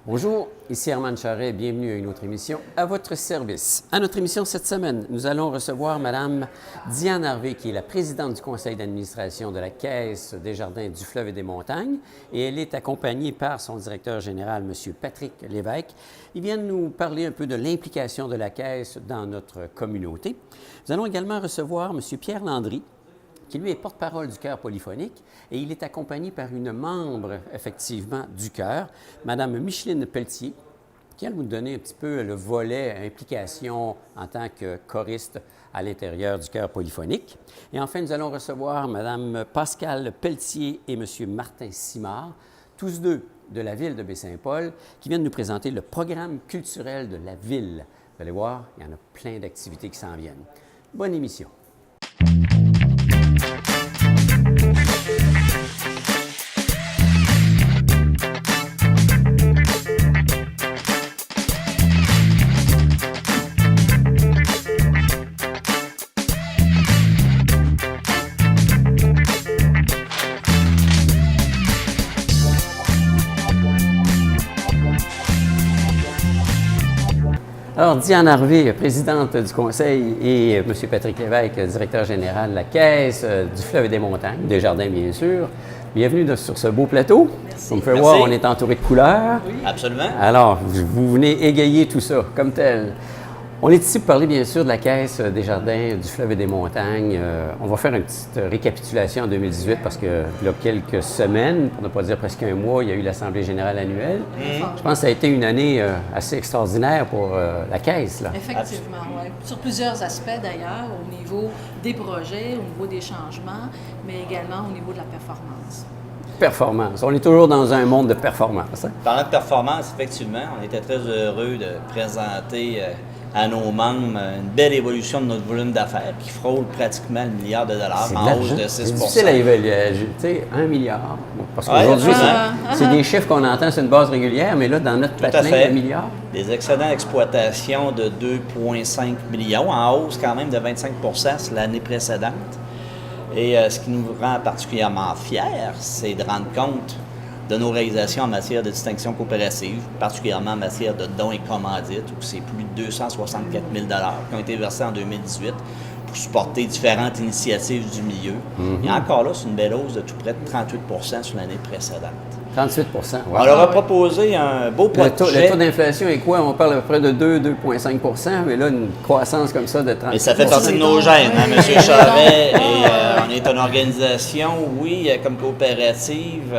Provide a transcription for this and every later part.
Bonjour, ici Herman Charret, bienvenue à une autre émission à votre service. À notre émission cette semaine, nous allons recevoir Mme Diane Harvey, qui est la présidente du conseil d'administration de la Caisse des Jardins du Fleuve et des Montagnes, et elle est accompagnée par son directeur général, M. Patrick Lévesque. Ils viennent nous parler un peu de l'implication de la Caisse dans notre communauté. Nous allons également recevoir M. Pierre Landry, qui lui est porte-parole du Chœur polyphonique, et il est accompagné par une membre, effectivement, du Chœur, Mme Micheline Pelletier, qui va nous donner un petit peu le volet implication en tant que choriste à l'intérieur du Chœur polyphonique. Et enfin, nous allons recevoir Mme Pascale Pelletier et M. Martin Simard, tous deux de la ville de Baie-Saint-Paul, qui viennent nous présenter le programme culturel de la ville. Vous allez voir, il y en a plein d'activités qui s'en viennent. Bonne émission. Alors, Diane Harvey, présidente du conseil, et M. Patrick Lévesque, directeur général de la Caisse du Fleuve et des Montagnes, des Jardins, bien sûr. Bienvenue sur ce beau plateau. Merci. Comme vous pouvez voir, on est entouré de couleurs. Oui, absolument. Alors, vous venez égayer tout ça, comme tel. On est ici pour parler, bien sûr, de la Caisse des Jardins du Fleuve et des Montagnes. On va faire une petite récapitulation en 2018 parce que, il y a quelques semaines, pour ne pas dire presque un mois, il y a eu l'Assemblée générale annuelle. Je pense que ça a été une année assez extraordinaire pour la Caisse, là. Effectivement, oui. Sur plusieurs aspects, d'ailleurs, au niveau des projets, au niveau des changements, mais également au niveau de la performance. Performance. On est toujours dans un monde de performance. Hein? Parlant de performance, effectivement, on était très heureux de présenter à nos membres une belle évolution de notre volume d'affaires qui frôle pratiquement le milliard de dollars en hausse de 6 C'est difficile à évaluer. Tu sais, 1 milliard. Parce Ouais, qu'aujourd'hui, absolument. c'est des chiffres qu'on entend sur une base régulière, mais là, dans notre Tout à patelin, fait. 1 milliard. Des excédents d'exploitation de 2,5 millions, en hausse quand même de 25 sur l'année précédente. Et ce qui nous rend particulièrement fiers, c'est de rendre compte de nos réalisations en matière de distinction coopérative, particulièrement en matière de dons et commandites, où c'est plus de 264 000 qui ont été versés en 2018 pour supporter différentes initiatives du milieu. Et encore là, c'est une belle hausse de tout près de 38 sur l'année précédente. 38 wow. On leur a proposé un beau projet. Le taux d'inflation est quoi? On parle à peu près de 2,5 mais là, une croissance comme ça de 38 Mais ça fait partie de nos gènes, hein, M. Charret. Et on est une organisation, oui, comme coopérative,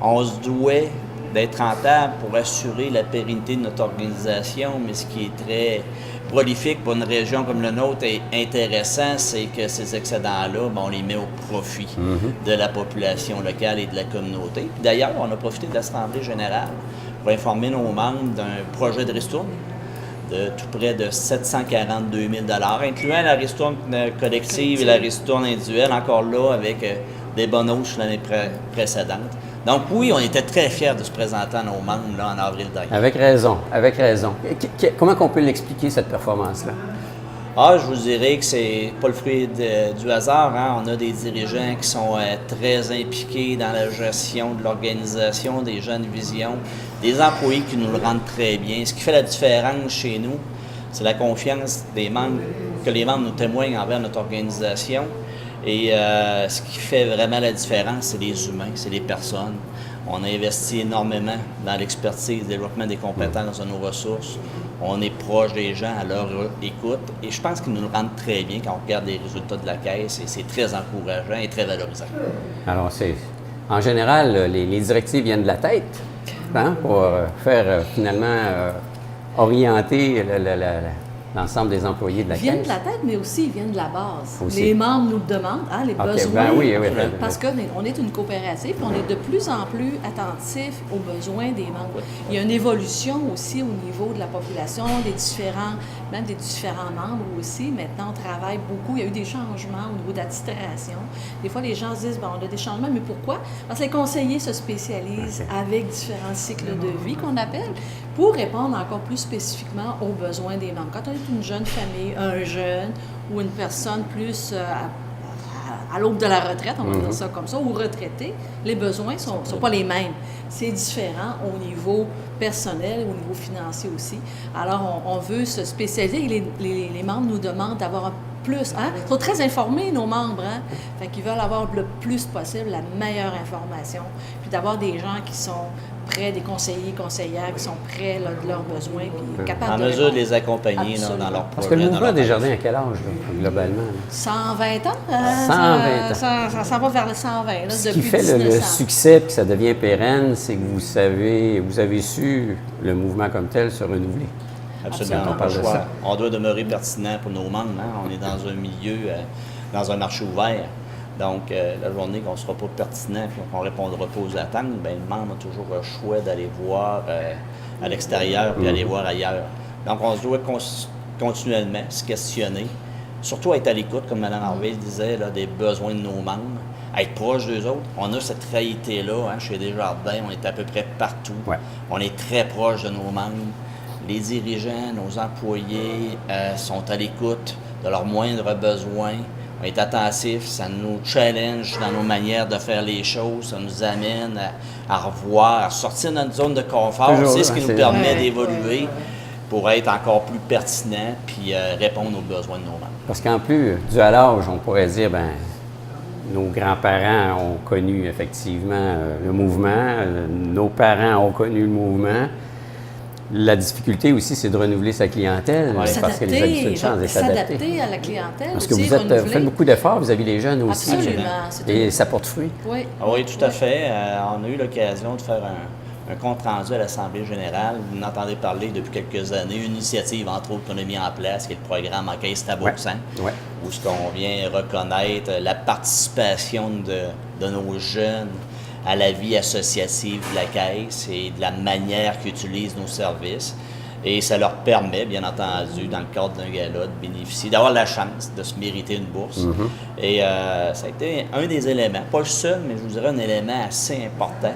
on se doit d'être rentable pour assurer la pérennité de notre organisation, mais ce qui est très prolifique pour une région comme la nôtre et intéressant, c'est que ces excédents-là, on les met au profit de la population locale et de la communauté. Puis d'ailleurs, on a profité de l'Assemblée générale pour informer nos membres d'un projet de ristourne de tout près de 742 000 incluant la ristourne collective et la ristourne individuelle, encore là, avec des bonus l'année précédente. Donc oui, on était très fiers de se présenter à nos membres là, en avril dernier. Avec raison, avec raison. Comment on peut l'expliquer, cette performance-là? Ah, je vous dirais que c'est pas le fruit du hasard. Hein? On a des dirigeants qui sont très impliqués dans la gestion de l'organisation, des jeunes visions, des employés qui nous le rendent très bien. Ce qui fait la différence chez nous, c'est la confiance des membres, que les membres nous témoignent envers notre organisation. Et ce qui fait vraiment la différence, c'est les humains, c'est les personnes. On a investi énormément dans l'expertise, le développement des compétences de nos ressources. On est proche des gens, à leur écoute. Et je pense qu'ils nous le rendent très bien quand on regarde les résultats de la Caisse. Et c'est très encourageant et très valorisant. Alors, en général, les directives viennent de la tête, hein, pour faire finalement orienter l'ensemble des employés de la Caisse. Ils viennent de la tête, mais aussi ils viennent de la base. Aussi. Les membres nous le demandent, les besoins. Ben oui. Parce qu'on est une coopérative, on est de plus en plus attentif aux besoins des membres. Il y a une évolution aussi au niveau de la population, même des différents membres aussi. Maintenant, on travaille beaucoup. Il y a eu des changements au niveau de l'administration. Des fois, les gens se disent, on a des changements, mais pourquoi? Parce que les conseillers se spécialisent avec différents cycles de vie qu'on appelle pour répondre encore plus spécifiquement aux besoins des membres. Quand on est une jeune famille, un jeune ou une personne plus à l'aube de la retraite, on va dire ça comme ça, ou retraités, les besoins ne sont pas les mêmes. C'est différent au niveau personnel, au niveau financier aussi. Alors, on veut se spécialiser et les membres nous demandent d'avoir plus. Hein? Ils sont très informés, nos membres. Hein? Fait qu'ils veulent avoir le plus possible la meilleure information. Puis d'avoir des gens qui sont près, des conseillers, conseillères, qui sont près là, de leurs besoins, puis capables En de mesure de répondre. les accompagner là, dans leur projet. Parce que le mouvement dans leur Desjardins, à quel âge, là, globalement? Là? 120 ans? 120 ans. Ça s'en va vers le 120, là, Ce depuis qui fait 1900. le succès et que ça devient pérenne, c'est que vous avez su, le mouvement comme tel, se renouveler. Absolument, Absolument. on n'a pas le choix. On doit demeurer pertinent pour nos membres. Hein? On est dans un milieu, dans un marché ouvert. Donc, la journée qu'on ne sera pas pertinent et qu'on ne répondra pas aux attentes, bien, le membre a toujours le choix d'aller voir à l'extérieur puis aller voir ailleurs. Donc, on se doit continuellement se questionner, surtout être à l'écoute, comme Mme Harvey disait, là, des besoins de nos membres, être proche d'eux autres. On a cette réalité-là hein, chez Desjardins, on est à peu près partout. Ouais. On est très proche de nos membres. Les dirigeants, nos employés sont à l'écoute de leurs moindres besoins. On est attentifs, ça nous challenge dans nos manières de faire les choses, ça nous amène à revoir, à sortir de notre zone de confort. Toujours, C'est ce qui hein, nous permet d'évoluer pour être encore plus pertinent puis répondre aux besoins de nos membres. Parce qu'en plus, dû à l'âge, on pourrait dire, ben nos grands-parents ont connu effectivement le mouvement, nos parents ont connu le mouvement. La difficulté aussi, c'est de renouveler sa clientèle, Ouais. parce que les habitudes changent et s'adapter. S'adapter à la clientèle. Parce que aussi, vous renouveler. faites beaucoup d'efforts, vous avez les jeunes aussi. Absolument. C'est Et une- ça porte fruit. Oui. Ah oui, tout à fait. On a eu l'occasion de faire un compte rendu à l'Assemblée générale. Vous en entendez parler depuis quelques années. Une initiative, entre autres, qu'on a mis en place, qui est le programme Encaisse ta bourse, hein, Ouais. où ce qu'on vient reconnaître la participation de nos jeunes à la vie associative de la Caisse et de la manière qu'ils utilisent nos services. Et ça leur permet, bien entendu, dans le cadre d'un gala, de bénéficier, d'avoir la chance de se mériter une bourse. Et ça a été un des éléments, pas le seul, mais je vous dirais un élément assez important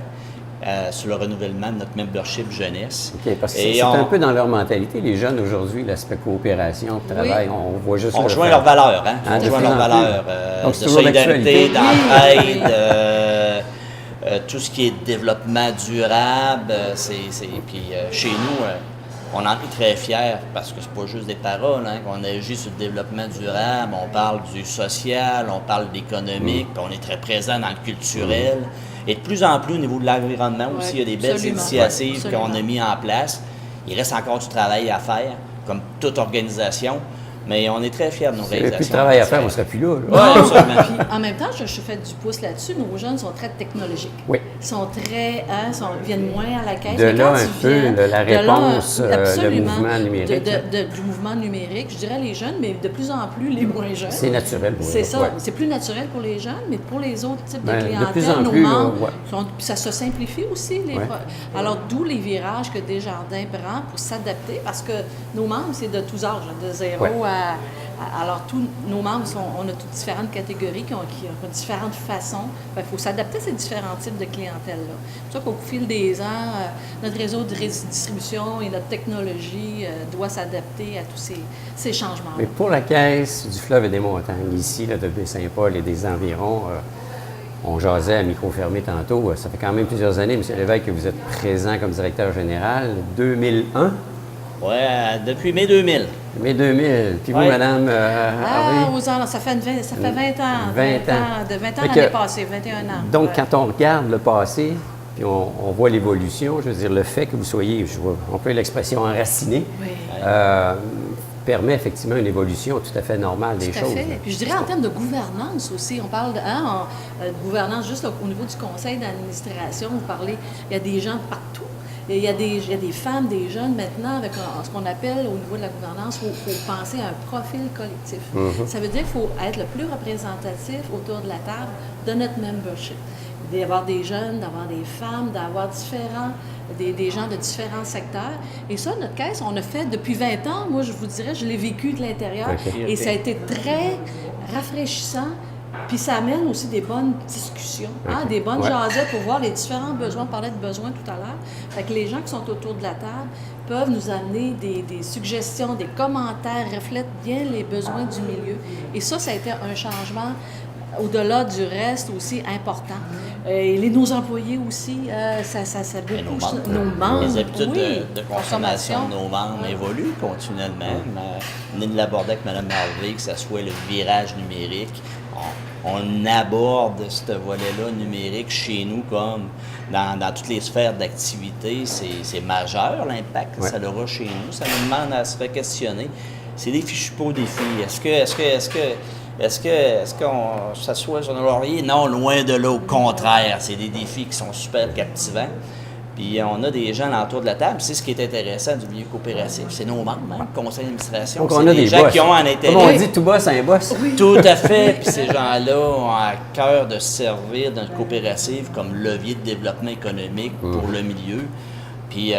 sur le renouvellement de notre membership jeunesse. OK, parce que Et c'est un peu dans leur mentalité, les jeunes aujourd'hui, l'aspect coopération, travail, on voit juste On le rejoint faire. leurs valeurs, hein? Hein, On de rejoint plus leurs en plus. valeurs Donc, de c'est toujours solidarité, d'actualité. d'entraide, tout ce qui est développement durable. Puis chez nous, on en est très fiers parce que c'est pas juste des paroles, hein, qu'on agit sur le développement durable, on parle du social, on parle d'économique, puis on est très présent dans le culturel. Et de plus en plus au niveau de l'environnement aussi, il y a des belles absolument. initiatives Ouais, qu'on a absolument. mis en place. Il reste encore du travail à faire, comme toute organisation, mais on est très fiers de nos S'il n'y avait réalisations. plus de travail à faire, on ne serait plus là. Oui, absolument. Puis en même temps, je fais du pouce là-dessus. Nos jeunes sont très technologiques. Oui. Ils sont très, viennent moins à la caisse. De Mais là, quand un ils peu, viennent, la de là, réponse, le absolument, mouvement numérique. du mouvement numérique, je dirais les jeunes, mais de plus en plus les moins jeunes. C'est naturel pour eux. C'est ça. Ouais. C'est plus naturel pour les jeunes, mais pour les autres types Ben, de de clientèle, plus en nos plus, là, membres, ouais. puis ça se simplifie aussi. Ouais. Alors, d'où les virages que Desjardins prend pour s'adapter, parce que nos membres, c'est de tous âges, de 0 Ouais. alors, tous nos membres, on a toutes différentes catégories qui ont différentes façons. Il faut s'adapter à ces différents types de clientèle-là. C'est pour ça qu'au fil des ans, notre réseau de distribution et notre technologie doit s'adapter à tous ces changements. Mais pour la caisse du fleuve et des montagnes, ici, là, de Baie-Saint-Paul et des environs, on jasait à micro fermé tantôt. Ça fait quand même plusieurs années, M. Lévesque, que vous êtes présent comme directeur général. 2001, Oui, depuis mai 2000. mai 2000. Puis vous, Ouais. Madame Harvey? Aux ans, ça fait 20 ans. 20 ans. De 20 ans Fait que- l'année passée, 21 ans. Donc, Ouais. quand on regarde le passé, puis on voit l'évolution, je veux dire, le fait que vous soyez, on peut l'expression enraciné, Oui. permet effectivement une évolution tout à fait normale des Tout à choses. fait. là. Puis je dirais en termes de gouvernance aussi, on parle de gouvernance juste au niveau du conseil d'administration, vous parlez, il y a des gens partout. Il y a des femmes, des jeunes maintenant, avec ce qu'on appelle au niveau de la gouvernance, il faut penser à un profil collectif. Ça veut dire qu'il faut être le plus représentatif autour de la table de notre membership. D'avoir des jeunes, d'avoir des femmes, d'avoir des gens de différents secteurs. Et ça, notre caisse, on a fait depuis 20 ans. Moi, je vous dirais, je l'ai vécu de l'intérieur. OK. Et ça a été très rafraîchissant. Puis ça amène aussi des bonnes discussions, hein, des bonnes Ouais. jasettes pour voir les différents besoins. On parlait de besoins tout à l'heure. Fait que les gens qui sont autour de la table peuvent nous amener des suggestions, des commentaires, reflètent bien les besoins du milieu. Et ça a été un changement au-delà du reste aussi important. Et nos employés aussi, ça Et nos beaucoup membres. Les habitudes oui, de consommation de nos membres évoluent continuellement. On vient de l'aborder avec Mme Harvey, que ce soit le virage numérique. On aborde ce volet-là numérique chez nous comme dans toutes les sphères d'activité. C'est majeur l'impact que ça aura chez nous. Ça nous demande à se faire questionner. C'est des fichus beaux défis. Est-ce qu'on s'assoit sur nos lauriers? Non, loin de là, au contraire. C'est des défis qui sont super captivants. Puis on a des gens autour de la table. C'est ce qui est intéressant du milieu coopératif. C'est nos membres, le conseil d'administration. Donc, on c'est a des des gens boss. qui ont un intérêt. Comme on dit, tout boss, un boss. Tout à fait. Puis ces gens-là ont à cœur de servir dans une coopérative comme levier de développement économique pour le milieu. Puis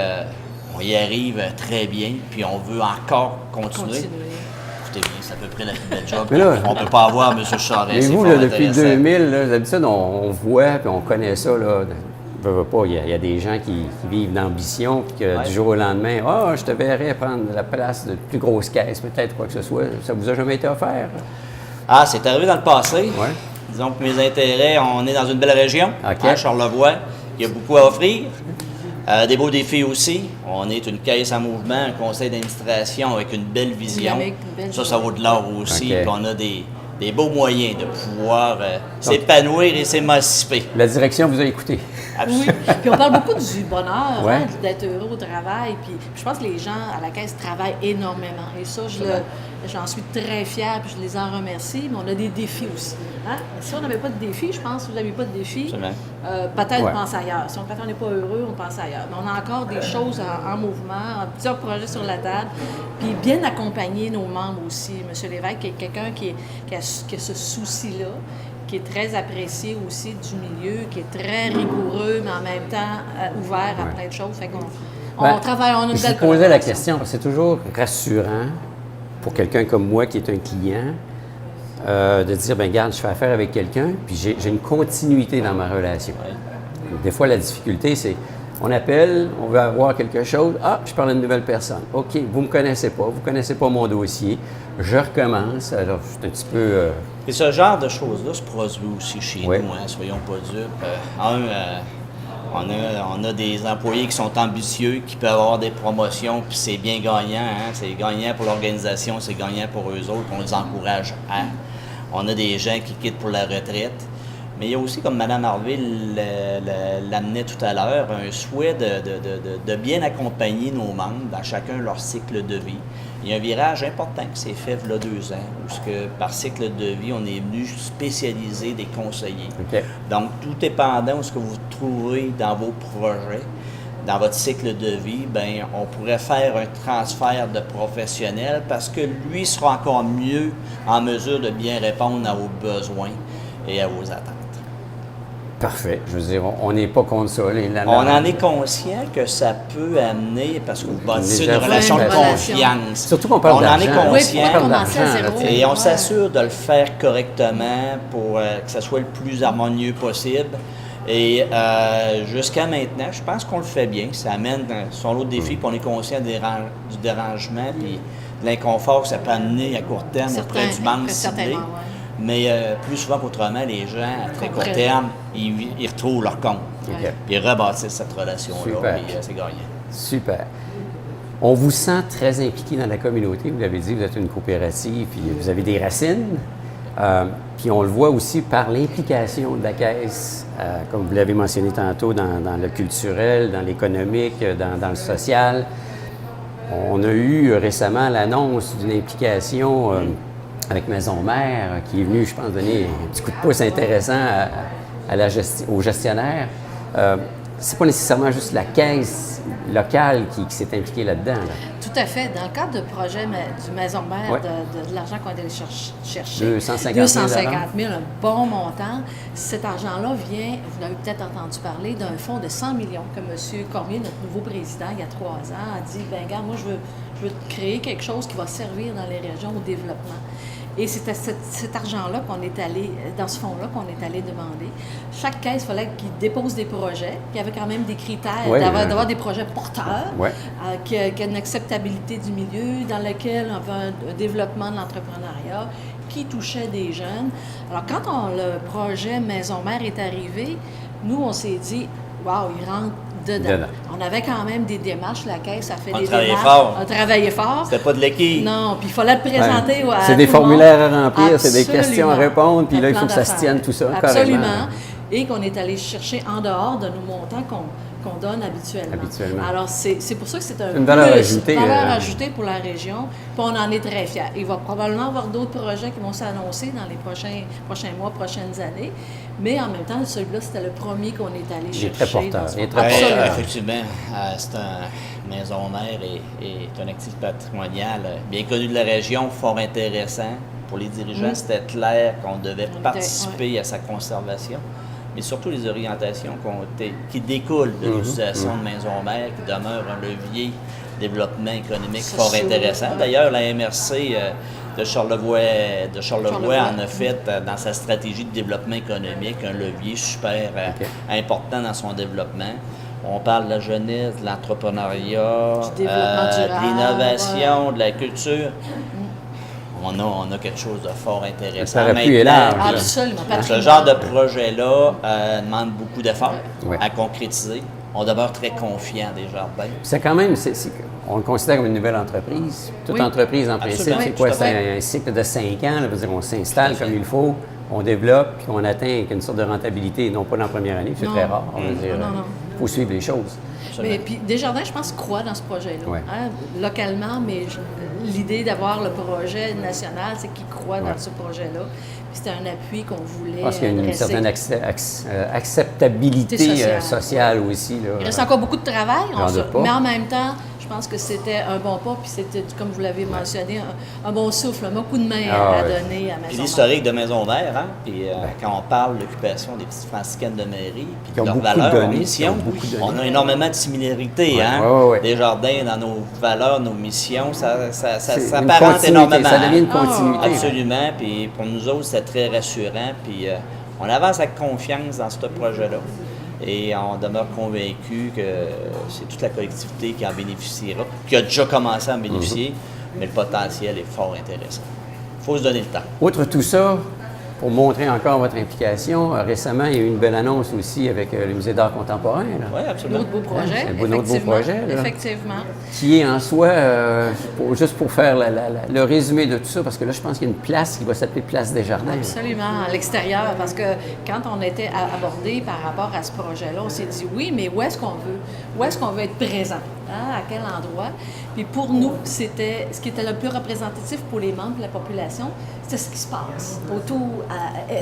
on y arrive très bien. Puis on veut encore continuer. Écoutez bien, c'est à peu près la plus belle job qu'on ne peut pas avoir, M. Charest. Mais vous, là, depuis 2000, là, d'habitude, on voit puis on connaît ça. Là, il y a des gens qui vivent d'ambition, puis que du jour au lendemain, je te verrais prendre la place de plus grosse caisse, peut-être, quoi que ce soit. Ça vous a jamais été offert? Ah, c'est arrivé dans le passé. Ouais. Disons que mes intérêts, on est dans une belle région, OK. Charlevoix. Il y a beaucoup à offrir. Des beaux défis aussi. On est une caisse en mouvement, un conseil d'administration avec une belle vision. Ça vaut de l'or aussi. OK. Puis on a des beaux moyens de pouvoir s'épanouir et s'émanciper. La direction vous a écouté. Absolument. Oui, puis on parle beaucoup du bonheur, Ouais. d'être heureux au travail. Puis je pense que les gens à la caisse travaillent énormément. Et ça, j'en suis très fière, puis je les en remercie. Mais on a des défis aussi. Hein? Si on n'avait pas de défis, je pense que vous n'avez pas de défis, peut-être on pense ailleurs. Si on n'est pas heureux, on pense ailleurs. Mais on a encore des choses en mouvement, plusieurs projets sur la table. Puis bien accompagner nos membres aussi. M. Lévesque est quelqu'un qui a ce souci-là, qui est très apprécié aussi du milieu, qui est très rigoureux, mais en même temps ouvert à plein de choses. Fait qu'on on travaille, on a une Je belle vous posais la collaboration. question, parce que c'est toujours rassurant pour quelqu'un comme moi qui est un client de dire, bien, regarde, je fais affaire avec quelqu'un, puis j'ai une continuité dans ma relation. Des fois, la difficulté, c'est on appelle, on veut avoir quelque chose. Ah, je parle à une nouvelle personne. OK, vous ne me connaissez pas, vous ne connaissez pas mon dossier. Je recommence. Alors, c'est un petit peu... Et ce genre de choses-là se produit aussi chez Oui. nous, hein, soyons pas dupes. On a des employés qui sont ambitieux, qui peuvent avoir des promotions, puis c'est bien gagnant. Hein, c'est gagnant pour l'organisation, c'est gagnant pour eux autres, on les encourage à. On a des gens qui quittent pour la retraite. Mais il y a aussi, comme Mme Harvey l'amenait tout à l'heure, un souhait de bien accompagner nos membres dans chacun leur cycle de vie. Il y a un virage important qui s'est fait il y a 2 ans, où par cycle de vie, on est venu spécialiser des conseillers. OK. Donc, tout dépendant de ce que vous trouvez dans vos projets, dans votre cycle de vie, bien, on pourrait faire un transfert de professionnel parce que lui sera encore mieux en mesure de bien répondre à vos besoins et à vos attentes. Parfait. Je veux dire, on n'est pas contre ça. On en est conscient que ça peut amener, parce que vous bâtissez une Déjà, relation de une relation. confiance. Surtout qu'on parle On en est d'argent. Oui, conscient. pour parle commencer à d'argent, zéro. là, tu sais. Et on Ouais. s'assure de le faire correctement pour que ça soit le plus harmonieux possible. Et jusqu'à maintenant, je pense qu'on le fait bien. Ça amène son lot de défis, puis on est conscient du dérangement, puis de l'inconfort que ça peut amener à court terme auprès du membre ciblé. Certainement, ouais. Mais plus souvent qu'autrement, les gens, à très court Comprennent. terme, ils retrouvent leur compte. OK. Puis ils rebâtissent cette relation-là, Super. puis c'est gagnant. Super. On vous sent très impliqué dans la communauté. Vous l'avez dit, vous êtes une coopérative, puis vous avez des racines. Puis on le voit aussi par l'implication de la Caisse, comme vous l'avez mentionné tantôt, dans le culturel, dans l'économique, dans le social. On a eu récemment l'annonce d'une implication avec Maison Mère qui est venue, je pense, donner un petit coup de pouce intéressant aux gestionnaires. C'est pas nécessairement juste la Caisse locale qui s'est impliquée là-dedans. Là. Tout à fait. Dans le cadre de projet du Maison Mère, Ouais. de l'argent qu'on est allé chercher, 250 000 250 000, un bon montant. Cet argent-là vient, vous l'avez peut-être entendu parler, d'un fonds de 100 millions que M. Cormier, notre nouveau président, il y a 3 ans, a dit, bien, regarde, moi, je veux créer quelque chose qui va servir dans les régions au développement. Et c'était cet argent-là qu'on est allé, dans ce fonds-là qu'on est allé demander. Chaque caisse, il fallait qu'il dépose des projets, puis il y avait quand même des critères Ouais, d'avoir des projets porteurs, Ouais. qui a une acceptabilité du milieu, dans lequel on veut un développement de l'entrepreneuriat. qui touchait des jeunes. Alors, quand le projet Maison Mère est arrivé, nous, on s'est dit, wow, il rentre dedans. On avait quand même des démarches, la Caisse a fait des démarches. On a travaillé fort. C'était pas de l'équipe. Non, puis il fallait le présenter à c'est des tout le monde. formulaires à remplir, c'est des Absolument. questions à répondre, puis Un là, il faut plan que ça se d'affaires. tienne, tout ça, Absolument. carrément. Et qu'on est allé chercher en dehors de nos montants qu'on donne habituellement. Alors, c'est pour ça que c'est une valeur plus, ajoutée, valeur ajoutée pour la région, puis on en est très fiers. Il va probablement y avoir d'autres projets qui vont s'annoncer dans les prochains mois, prochaines années, mais en même temps, celui-là, c'était le premier qu'on est allé chercher. Il est très porteur. dans ce Il est moment. très Absolument. Effectivement, c'est un maison mère est un actif patrimonial bien connu de la région, fort intéressant. Pour les dirigeants, c'était clair qu'on devait participer à sa conservation, mais surtout les orientations qui découlent de l'utilisation de maison mère, qui demeure un levier de développement économique fort intéressant. D'ailleurs, la MRC de Charlevoix en a fait dans sa stratégie de développement économique un levier super important dans son développement. On parle de la jeunesse, de l'entrepreneuriat, de l'innovation, de la culture. On a quelque chose de fort intéressant. Le parapluie est large. Absolument. Ce genre de projet-là demande beaucoup d'efforts à concrétiser. On demeure très confiant des jardins. C'est quand même, on le considère comme une nouvelle entreprise. Toute entreprise, en principe, c'est quoi? C'est un cycle de 5 ans. Là, veut dire, on s'installe comme il faut, on développe, puis on atteint une sorte de rentabilité, non pas dans la première année, c'est très rare. On veut dire, il faut suivre les choses. Mais puis Desjardins, je pense, croit dans ce projet-là. Ouais. Hein, localement, mais l'idée d'avoir le projet national, c'est qu'ils croient dans ce projet-là. Puis c'était un appui qu'on voulait. Parce qu'il y a une certaine acceptabilité sociale aussi. Là. Il reste encore beaucoup de travail, mais en même temps, je pense que c'était un bon pas, puis c'était, comme vous l'avez mentionné, un bon souffle, un bon coup de main à donner à Maison Mère. L'historique de Maison Mère, hein? Puis quand on parle de l'occupation des petites franciscaines de mairie, puis de leurs valeurs, leurs missions, on a énormément de similarités. Desjardins, dans nos valeurs, nos missions, ça s'apparente énormément. Ça devient une continuité. Absolument, puis pour nous autres, c'est très rassurant, puis on avance avec confiance dans ce projet-là. Et on demeure convaincu que c'est toute la collectivité qui en bénéficiera, qui a déjà commencé à en bénéficier, mais le potentiel est fort intéressant. Il faut se donner le temps. Outre tout ça, pour montrer encore votre implication, récemment, il y a eu une belle annonce aussi avec le Musée d'art contemporain. Oui, absolument. Notre beau projet. C'est un autre beau projet. Là, effectivement. Qui est en soi, juste pour faire le résumé de tout ça, parce que là, je pense qu'il y a une place qui va s'appeler Place Desjardins. Absolument, à l'extérieur, parce que quand on était abordé par rapport à ce projet-là, on s'est dit oui, mais où est-ce qu'on veut? Où est-ce qu'on veut être présent? Hein? À quel endroit? Puis pour nous, c'était ce qui était le plus représentatif pour les membres de la population, c'était ce qui se passe autour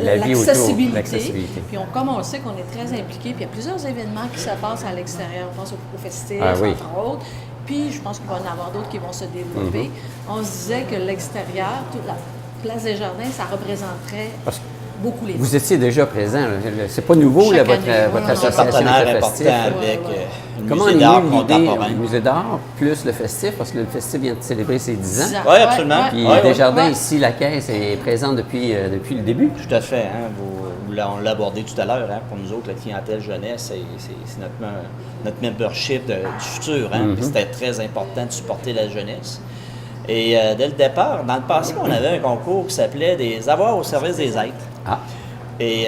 l'accessibilité. Puis comme on le sait qu'on est très impliqués, puis il y a plusieurs événements qui se passent à l'extérieur. On pense au festival, entre autres. Puis je pense qu'il va y en avoir d'autres qui vont se développer. On se disait que l'extérieur, toute la Place Desjardins, ça représenterait beaucoup les Vous étiez déjà présent. C'est pas nouveau, là, votre association partenaire avec le festif. important avec le Comment Musée d'art contemporain. Le Musée d'art plus le festif, parce que le festif vient de célébrer ses 10 ans. Oui, absolument. Puis Desjardins, ici, la Caisse est présente depuis le début. Tout à fait. Hein? On l'a abordé tout à l'heure. Hein? Pour nous autres, la clientèle jeunesse, c'est notre membership du futur. Hein? C'était très important de supporter la jeunesse. Et dès le départ, dans le passé, on avait un concours qui s'appelait des avoirs au service des êtres. Ah. Et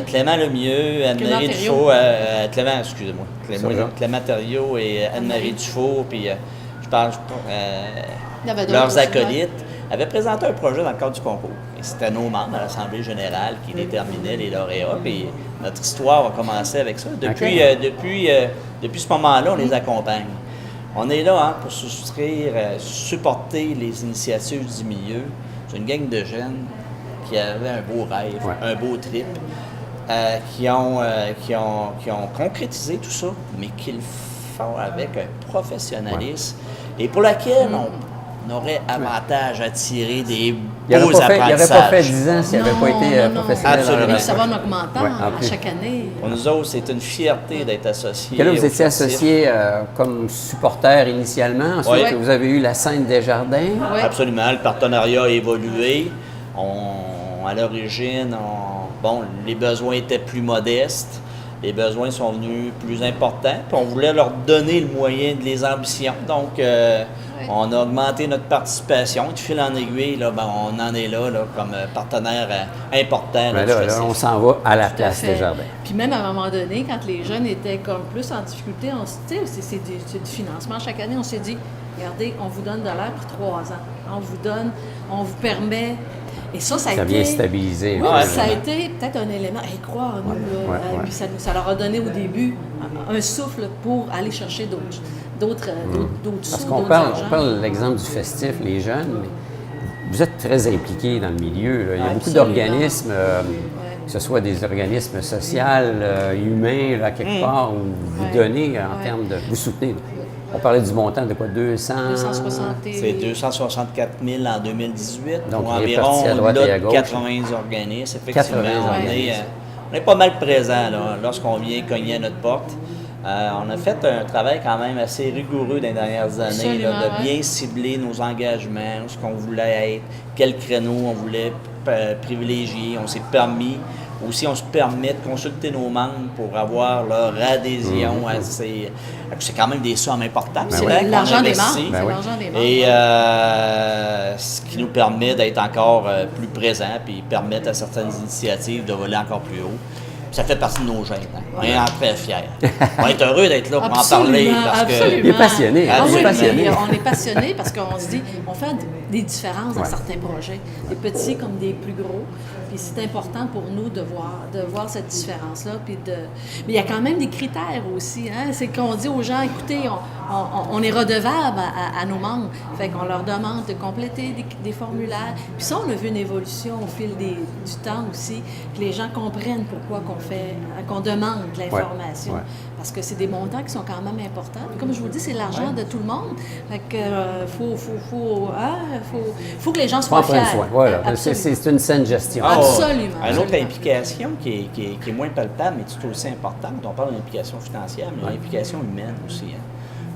Clément Lemieux, Anne-Marie Dufault, Clément Thériault et Anne-Marie Dufault, puis je parle leurs acolytes, avaient présenté un projet dans le cadre du concours. Et c'était nos membres à l'Assemblée générale qui déterminaient les lauréats. Puis notre histoire a commencé avec ça. Depuis ce moment-là, on les accompagne. On est là pour supporter les initiatives du milieu. C'est une gang de jeunes qui avaient un beau rêve, un beau trip, qui ont concrétisé tout ça, mais qui le font avec un professionnalisme et pour laquelle on aurait avantage à tirer des beaux apprentissages. Il n'aurait pas fait 10 ans s'il n'avait pas été professionnel. Absolument. Ça va en augmentant à chaque année. Pour nous autres, c'est une fierté d'être associés. Là, vous étiez associé comme supporter initialement. Ensuite, vous avez eu la scène Desjardins. Oui. Absolument. Le partenariat a évolué. À l'origine, les besoins étaient plus modestes. les besoins sont venus plus importants. Puis on voulait leur donner le moyen de les ambitions. Donc, on a augmenté notre participation. De fil en aiguille, là, ben, on en est là, comme partenaire important. Ben là, on s'en va à la place des jardins. Puis même à un moment donné, quand les jeunes étaient comme plus en difficulté, c'est du financement. Chaque année, on s'est dit, regardez, on vous donne de l'air pour 3 ans. On vous permet... Et ça a été... vient stabiliser. Oui, ça a été peut-être un élément, croire en nous. Là, puis ça leur a donné au début un souffle pour aller chercher d'autres sous. Parce qu'on parle de l'exemple du festif, les jeunes, mais vous êtes très impliqués dans le milieu. Là. Il y a beaucoup d'organismes, que ce soit des organismes sociaux, humains, là, quelque part, où vous donnez en termes de... Vous soutenez. On parlait du montant de quoi? 260... C'est 264 000 en 2018, donc pour environ au-delà de 80 organismes. Effectivement, on est pas mal présent là, lorsqu'on vient cogner à notre porte. On a fait un travail quand même assez rigoureux dans les dernières années, là, de bien cibler nos engagements, ce qu'on voulait être, quel créneau on voulait privilégier. On s'est permis, aussi on se permet de consulter nos membres pour avoir leur adhésion à ces... C'est quand même des sommes importantes. C'est l'argent des membres. Et ce qui nous permet d'être encore plus présents puis permettre à certaines initiatives de voler encore plus haut. Ça fait partie de nos gènes. Hein. On est très fiers. On va être heureux d'être là pour en parler. Parce que... Il est passionné. On est passionné parce qu'on se dit, on fait des différences dans certains projets, des petits comme des plus gros. Puis c'est important pour nous de voir cette différence-là. Mais il y a quand même des critères aussi. Hein? C'est qu'on dit aux gens, écoutez, on est redevable à nos membres. Fait qu'on leur demande de compléter des formulaires. Puis ça, on a vu une évolution au fil du temps aussi, que les gens comprennent pourquoi qu'on demande de l'information. Parce que c'est des montants qui sont quand même importants. Puis comme je vous le dis, c'est l'argent de tout le monde. Fait que faut que les gens soient fiers. Voilà. C'est une saine gestion. Absolument. Une autre implication qui est moins palpable, mais tout aussi importante, on parle d'implication financière, mais l'implication humaine aussi. Hein.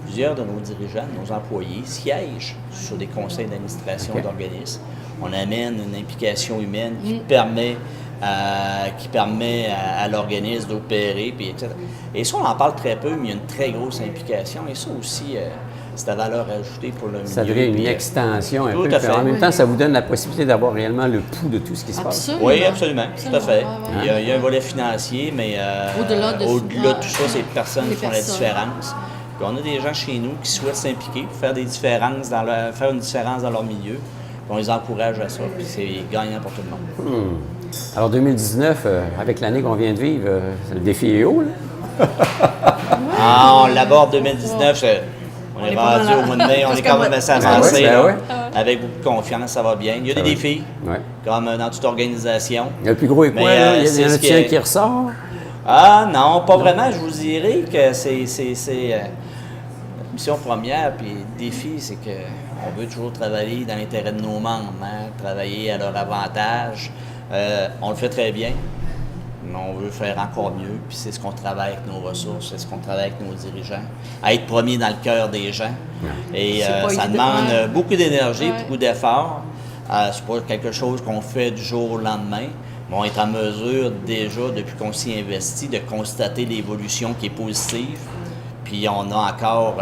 Plusieurs de nos dirigeants, de nos employés siègent sur des conseils d'administration d'organismes. On amène une implication humaine qui permet à l'organisme d'opérer, puis etc. Et ça, on en parle très peu, mais il y a une très grosse implication. Et ça aussi, c'est la valeur ajoutée pour le milieu. Ça devient une extension un peu. En même temps, ça vous donne la possibilité d'avoir réellement le pouls de tout ce qui se passe. Oui, absolument. Tout à fait. Il y a un volet financier, mais au-delà de tout ça, c'est les personnes qui font la différence. Puis on a des gens chez nous qui souhaitent s'impliquer, faire une différence dans leur milieu. Puis on les encourage à ça, puis c'est gagnant pour tout le monde. Alors 2019, avec l'année qu'on vient de vivre, le défi est haut, là? On l'aborde 2019, on est rendu au mois de mai, on est quand même assez avancé. Avec beaucoup de confiance, ça va bien. Il y a des défis, comme dans toute organisation. Le plus gros est quoi, là? Il y en a un qui ressort? Ah non, pas vraiment. Je vous dirais que c'est mission première, puis le défi, c'est qu'on veut toujours travailler dans l'intérêt de nos membres, hein, travailler à leur avantage. On le fait très bien, mais on veut faire encore mieux, puis c'est ce qu'on travaille avec nos ressources, c'est ce qu'on travaille avec nos dirigeants, à être premier dans le cœur des gens. Et ça demande beaucoup d'énergie, beaucoup d'efforts. C'est pas quelque chose qu'on fait du jour au lendemain. Mais on est en mesure déjà, depuis qu'on s'y investit, de constater l'évolution qui est positive. Puis on a encore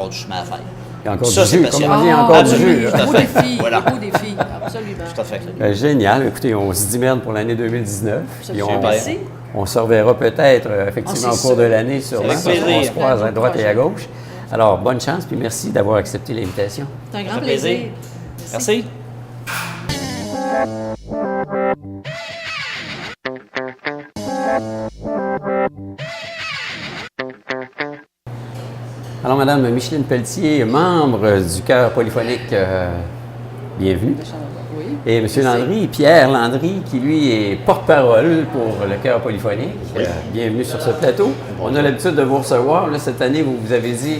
du chemin à faire. Il y a encore du jus, comme on dit, encore du jus. Beau défi, beau défi, absolument. Tout à fait. Génial. Écoutez, on se dit merde pour l'année 2019. Puis Merci. on se reverra peut-être, effectivement, au cours de l'année, sûrement. On se croise à droite et à gauche. Alors, bonne chance, puis merci d'avoir accepté l'invitation. C'est un grand plaisir. Merci. Alors, Madame Micheline Pelletier, membre du Chœur polyphonique, bienvenue. Oui. Et M. Landry, Pierre Landry, qui lui est porte-parole pour le Chœur polyphonique. Bienvenue sur ce plateau. On a l'habitude de vous recevoir. Là, cette année, vous avez dit,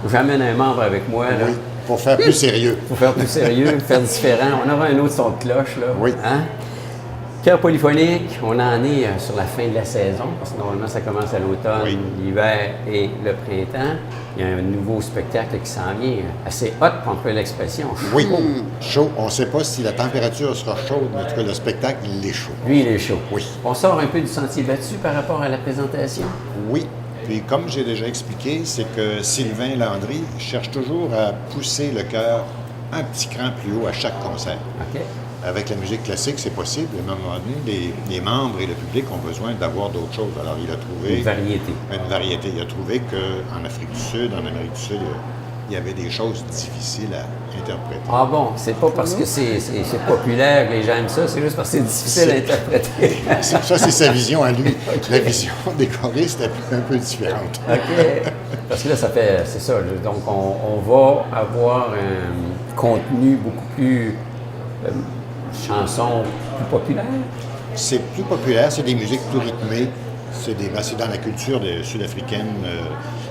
j'amène un membre avec moi. Là. Oui, pour faire plus sérieux. Pour faire plus sérieux, faire différent. On aura un autre son de cloche, là. Oui. Hein? Chœur polyphonique, on en est sur la fin de la saison, parce que normalement ça commence à l'automne, Oui. l'hiver et le printemps. Il y a un nouveau spectacle qui s'en vient, assez hot, pour employer l'expression. Oui, chaud. On ne sait pas si la température sera chaude, mais en tout cas, le spectacle, il est chaud. Lui, il est chaud. Oui. On sort un peu du sentier battu par rapport à la présentation. Oui. Puis comme j'ai déjà expliqué, c'est que Sylvain Landry cherche toujours à pousser le chœur un petit cran plus haut à chaque concert. OK? Avec la musique classique, c'est possible. À un moment donné, les membres et le public ont besoin d'avoir d'autres choses. Alors, il a trouvé Une variété. une variété. Il a trouvé qu'en Afrique du Sud, en Amérique du Sud, il y avait des choses difficiles à interpréter. Ah bon, c'est pas parce que c'est populaire que les gens aiment ça, c'est juste parce que c'est difficile à interpréter. Ça, c'est sa vision à lui. La vision des choristes est un peu différente. OK. Parce que là, c'est ça. Là. Donc, on va avoir un contenu beaucoup plus chansons plus populaires. C'est plus populaire, c'est des musiques plus rythmées. C'est dans la culture sud-africaine,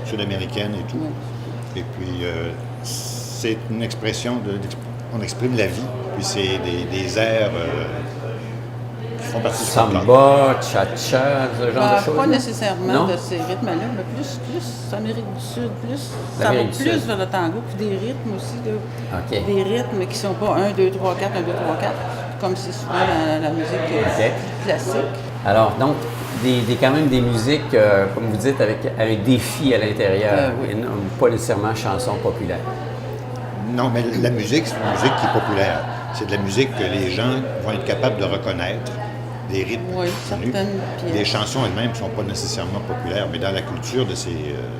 sud-américaine et tout. Et puis, c'est une expression on exprime la vie. Puis c'est des airs qui font partie du folklore. Samba, cha-cha, ce genre de choses. Pas nécessairement Non? de ces rythmes-là, mais plus Amérique du Sud, ça va L'Amérique du plus Sud. vers le tango, puis des rythmes aussi, là. OK. Des rythmes qui sont pas 1, 2, 3, 4, 1, 2, 3, 4, comme c'est souvent la musique OK. classique. Alors, donc, quand même des musiques, comme vous dites, avec un défi à l'intérieur, Oui. et non pas nécessairement chanson populaire. Non, mais la musique, c'est une musique qui est populaire. C'est de la musique que les gens vont être capables de reconnaître, des rythmes Oui, connus. certaines pièces. Les chansons elles-mêmes ne sont pas nécessairement populaires, mais dans la culture de ces...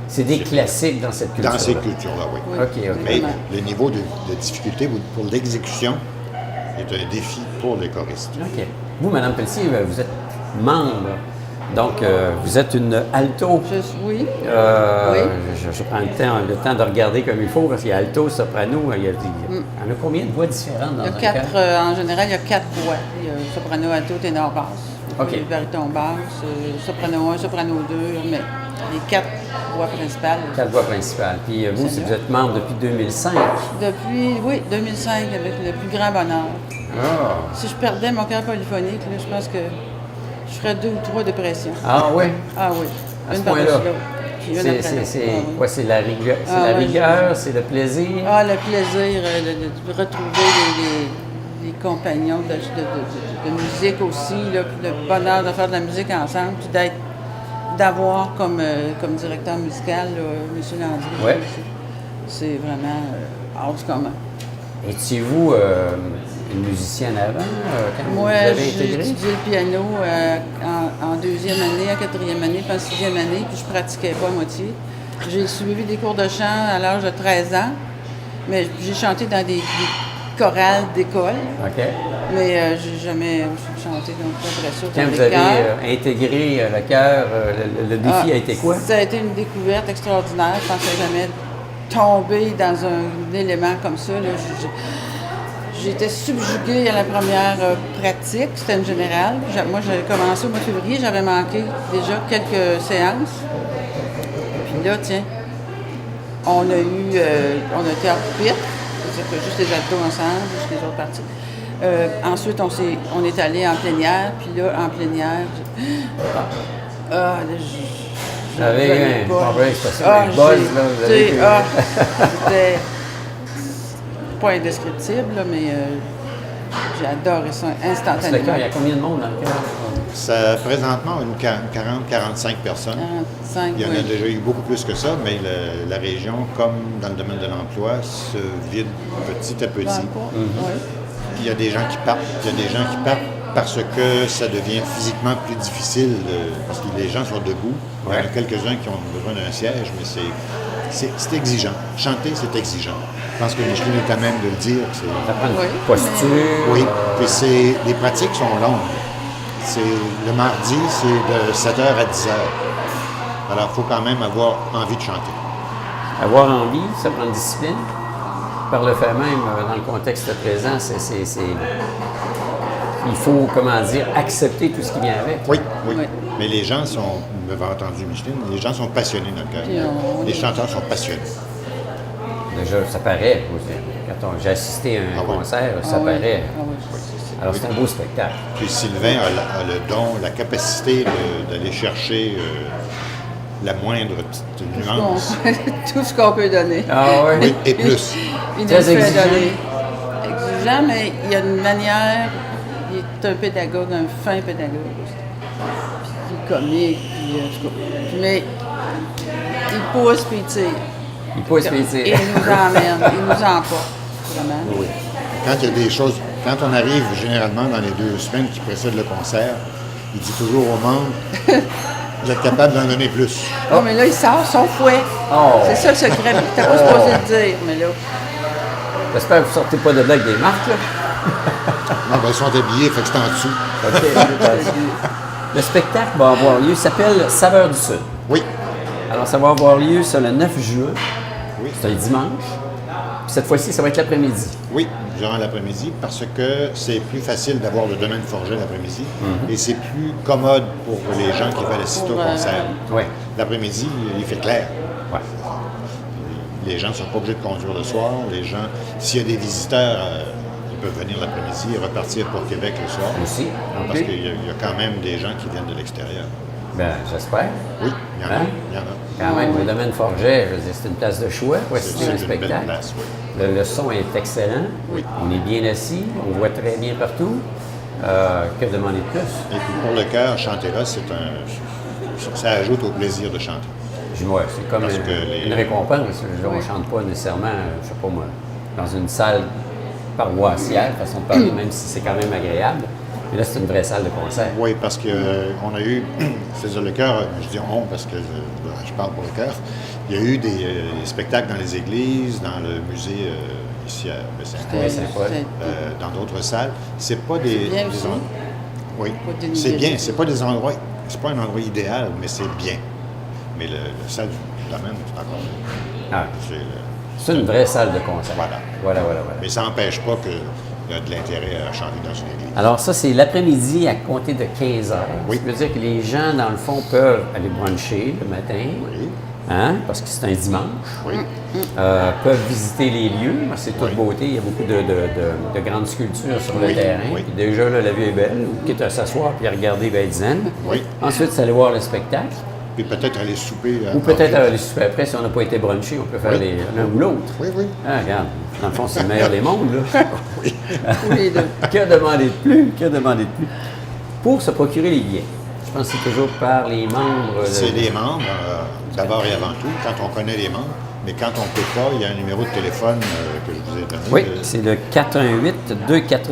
C'est des classiques dans cette culture. Dans ces cultures-là, oui. Oui. OK. Mais Vraiment. le niveau de difficulté pour l'exécution est un défi pour les choristes. OK. Vous, Mme Pelletier, vous êtes membre. Donc, vous êtes une alto. Oui. Euh, Oui. je prends le temps de regarder comme il faut, parce qu'il y a alto, soprano, il y en a combien de voix différentes dans Il y a un quatre, chœur? en général, il y a 4 voix. Il y a soprano, alto, ténor, basse. OK. Baryton, basse, soprano 1, soprano 2, mais les 4 voix principales. 4 voix principales. Puis vous, C'est vous êtes membre depuis 2005. Depuis, 2005, avec le plus grand bonheur. Ah, Si je perdais mon cœur polyphonique, là, je pense que je ferais 2 ou 3 dépressions. ah oui? Ah oui, À ce une par-dessus point-là. l'autre. Puis une après l'autre. C'est Ah oui. quoi? C'est la rigueur, Ah oui. c'est le plaisir? Ah, le plaisir de retrouver les compagnons de musique aussi, là, puis le bonheur de faire de la musique ensemble, puis d'avoir comme directeur musical là, M. Landry. Ouais. C'est vraiment hors du commun. Étiez-vous une musicienne avant, quand Moi, vous avez j'ai intégré? étudié le piano en 2e année, en 4e année, puis en 6e année, puis je pratiquais pas à moitié. J'ai suivi des cours de chant à l'âge de 13 ans, mais j'ai chanté dans des chorales d'école, OK. mais j'ai jamais chanté donc après ça. Quand dans vous les avez chœurs. intégré le chœur, le défi a été quoi? Ça a été une découverte extraordinaire. Je pensais jamais tomber dans un élément comme ça. Là. J'étais subjuguée à la première pratique. C'était une générale. Moi, j'avais commencé au mois de février. J'avais manqué déjà quelques séances. Puis là, tiens, on a été en pupitre. C'est-à-dire que juste les altos ensemble, juste les autres parties. Ensuite, on est allé en plénière. Puis là, en plénière, là, J'avais eu un problème, c'est ça, un buzz, là, vous avez eu. C'était pas indescriptible, là, mais j'ai adoré ça C'est le instantanément. chœur, il y a combien de monde dans le chœur? Ça, présentement, une 40-45 personnes. 45, Il y en a oui. déjà eu beaucoup plus que ça, mais la région, comme dans le domaine de l'emploi, se vide petit à petit. Dans le cours, oui. Il y a des gens qui partent. Il y a des gens qui partent parce que ça devient physiquement plus difficile, parce que les gens sont debout. Il y en a Ouais. quelques-uns qui ont besoin d'un siège, mais c'est exigeant. Chanter, c'est exigeant. Je pense que Micheline est à même de le dire. Ça prend une Oui, posture. Oui, puis les pratiques sont longues. Le mardi, c'est de 7h à 10h. Alors, il faut quand même avoir envie de chanter. Avoir envie, ça prend une discipline. Par le fait même, dans le contexte présent, il faut, comment dire, accepter tout ce qui vient avec. Oui, oui. Oui. Mais les gens sont, vous m'avez entendu Micheline, les gens sont passionnés dans le Puis cœur. on Les est- chanteurs sont passionnés. Vous Déjà, ça paraît. J'ai assisté à un Ah oui. concert, ça Ah oui. paraît. Ah oui, c'est- Alors, c'est un beau spectacle. Puis Sylvain a le don, la capacité d'aller chercher la moindre petite nuance. Tout ce qu'on peut donner. Ah oui? Oui, et plus. Il nous Très le fait exigeant. donner. Exigeant, mais il y a une manière. Il est un pédagogue, un fin pédagogue aussi. Puis il est comique, puis en tout cas. Mais il pousse puis il tire. Il pousse Et plaisir. il nous emmène, il nous emporte, vraiment. Oui. Quand il y a des choses, quand on arrive généralement dans les 2 semaines qui précèdent le concert, il dit toujours aux membres, vous êtes capable d'en donner plus. Non, mais là, il sort son fouet. Oh. C'est ça le secret. T'as pas supposé le dire, mais là. J'espère que vous ne sortez pas de là avec des marques, là. Non, ben, ils sont habillés, fait que c'est en dessous. OK. Le spectacle va avoir lieu, il s'appelle Saveurs du Sud. Oui, Alors, ça va avoir lieu ça, le 9 juin. oui, C'est un dimanche. Puis cette fois-ci, ça va être l'après-midi. oui, durant l'après-midi, parce que c'est plus facile d'avoir le domaine Forget l'après-midi et c'est plus commode pour les gens qui veulent assister au concert. Oui. L'après-midi, il fait clair. Ouais. Les gens ne sont pas obligés de conduire le soir. Les gens, s'il y a des visiteurs, ils peuvent venir l'après-midi et repartir pour Québec le soir. Aussi. Parce OK. qu'il y a quand même des gens qui viennent de l'extérieur. Ben, j'espère. Oui, il y en a. Hein? Il y en a. Quand même, le domaine Forget, je veux dire, c'est une place de choix pour assister à un C'est une belle spectacle. place, oui. Le son est excellent. Oui. On est bien assis. On voit très bien partout. Que demander de plus? Et puis pour le chœur, chanter là, ça ajoute au plaisir de chanter. Ouais, c'est comme Parce une, que les- une récompense. On ne chante pas nécessairement, je sais pas moi, dans une salle paroissiale, façon de parler, même si c'est quand même agréable. Mais là, c'est une vraie salle de concert. Oui, parce qu'on a eu, c'est-à-dire le chœur, je dis on parce que je parle pour le chœur, il y a eu des spectacles dans les églises, dans le musée ici à Baie-Saint-Paul, Oui, Saint-Paul. dans d'autres salles. C'est pas des, bien des aussi. endroits. Oui, Pas dénigrer. c'est bien. C'est pas des endroits. C'est pas un endroit idéal, mais c'est bien. Mais le salle du domaine, c'est encore mieux. Ah, C'est c'est une vraie salle de concert. Voilà. Voilà. Mais ça n'empêche pas qu'il y a de l'intérêt à chanter dans une église. Alors ça, c'est l'après-midi à compter de 15 heures. Oui. Ça veut dire que les gens, dans le fond, peuvent aller bruncher le matin, Oui. hein, parce que c'est un dimanche. Oui. Peuvent visiter les lieux. C'est toute Oui. beauté. Il y a beaucoup de grandes sculptures sur le Oui, terrain. oui. Puis déjà, là, la vue est belle. Ou quitte à s'asseoir puis à regarder, ben, être zen. Oui. Ensuite, c'est aller voir le spectacle. Puis peut-être aller souper. Ou peut-être aller souper après, si on n'a pas été brunché, on peut faire Oui. l'un ou l'autre. Oui, oui. Ah, regarde, dans le fond, c'est le meilleur des mondes, là. Oui. Tous les deux. Que demander de plus? Que demander de plus? Pour se procurer les billets, je pense que c'est toujours par les membres. C'est les membres, d'abord et avant tout, quand on connaît les membres. Mais quand on ne peut pas, il y a un numéro de téléphone que je vous ai donné. Oui, c'est le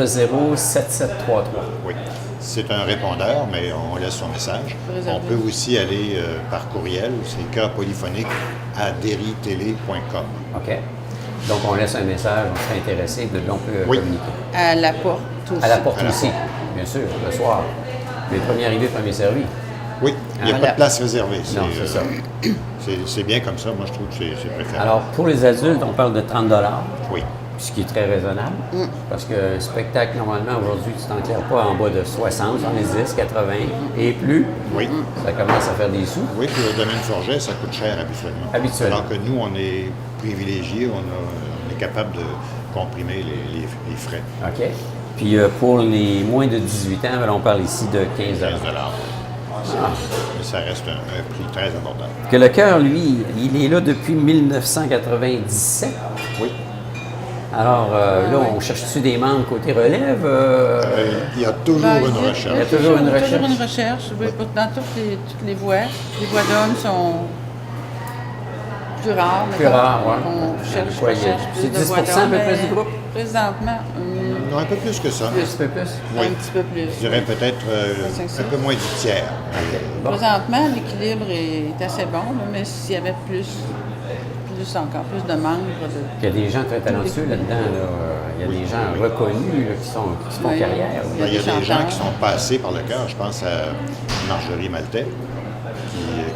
418-240-7733. Oui. C'est un répondeur, mais on laisse son message. Réservé. On peut aussi aller par courriel, c'est chœurpolyphonique@deritélé.com. OK. Donc, on laisse un message, on serait intéressé, de on peut Oui. communiquer. À la porte aussi. À la porte À la aussi, porte. bien sûr, le soir. Mais premier arrivé, premier servi. Oui, il n'y a Ah, pas là. de place réservée. Non, c'est ça. C'est bien comme ça. Moi, je trouve que c'est préférable. Alors, pour les adultes, on parle de 30 Oui. ce qui est très raisonnable. Parce qu'un spectacle, normalement, aujourd'hui, tu t'en claires pas en bas de 60, 70, 80 et plus. Oui. Ça commence à faire des sous. Oui, puis le domaine Forget, ça coûte cher habituellement. Habituellement. Alors que nous, on est privilégiés, on est capable de comprimer les frais. OK. Puis pour les moins de 18 ans, ben, on parle ici de 15 $15. Mais ça reste un prix très abordable. Que le chœur, lui, il est là depuis 1997. Oui. Alors là, on cherche-tu des membres côté relève? Il y a toujours Ben, une Il y a recherche. toujours une recherche. Toujours une recherche. Oui, dans toutes les voix. Les voix d'hommes sont plus rares. Plus mettons. rares, ouais. On cherche, Quoi, il y a- recherche c'est plus de 10% voix à peu d'hommes, près du mais groupe? Présentement, Non, un peu plus que ça. Un petit peu plus? Oui. un petit peu plus. Je dirais peut-être un peu moins du tiers. Bon. Présentement, l'équilibre est assez bon, là, mais s'il y avait encore plus de membres de... Il y a des gens très talentueux là-dedans. Là. Il y a des gens reconnus là, qui font Oui. carrière. Il y a Il y a des des gens chanteurs. qui sont passés par le cœur. Je pense à Marjorie Maltais,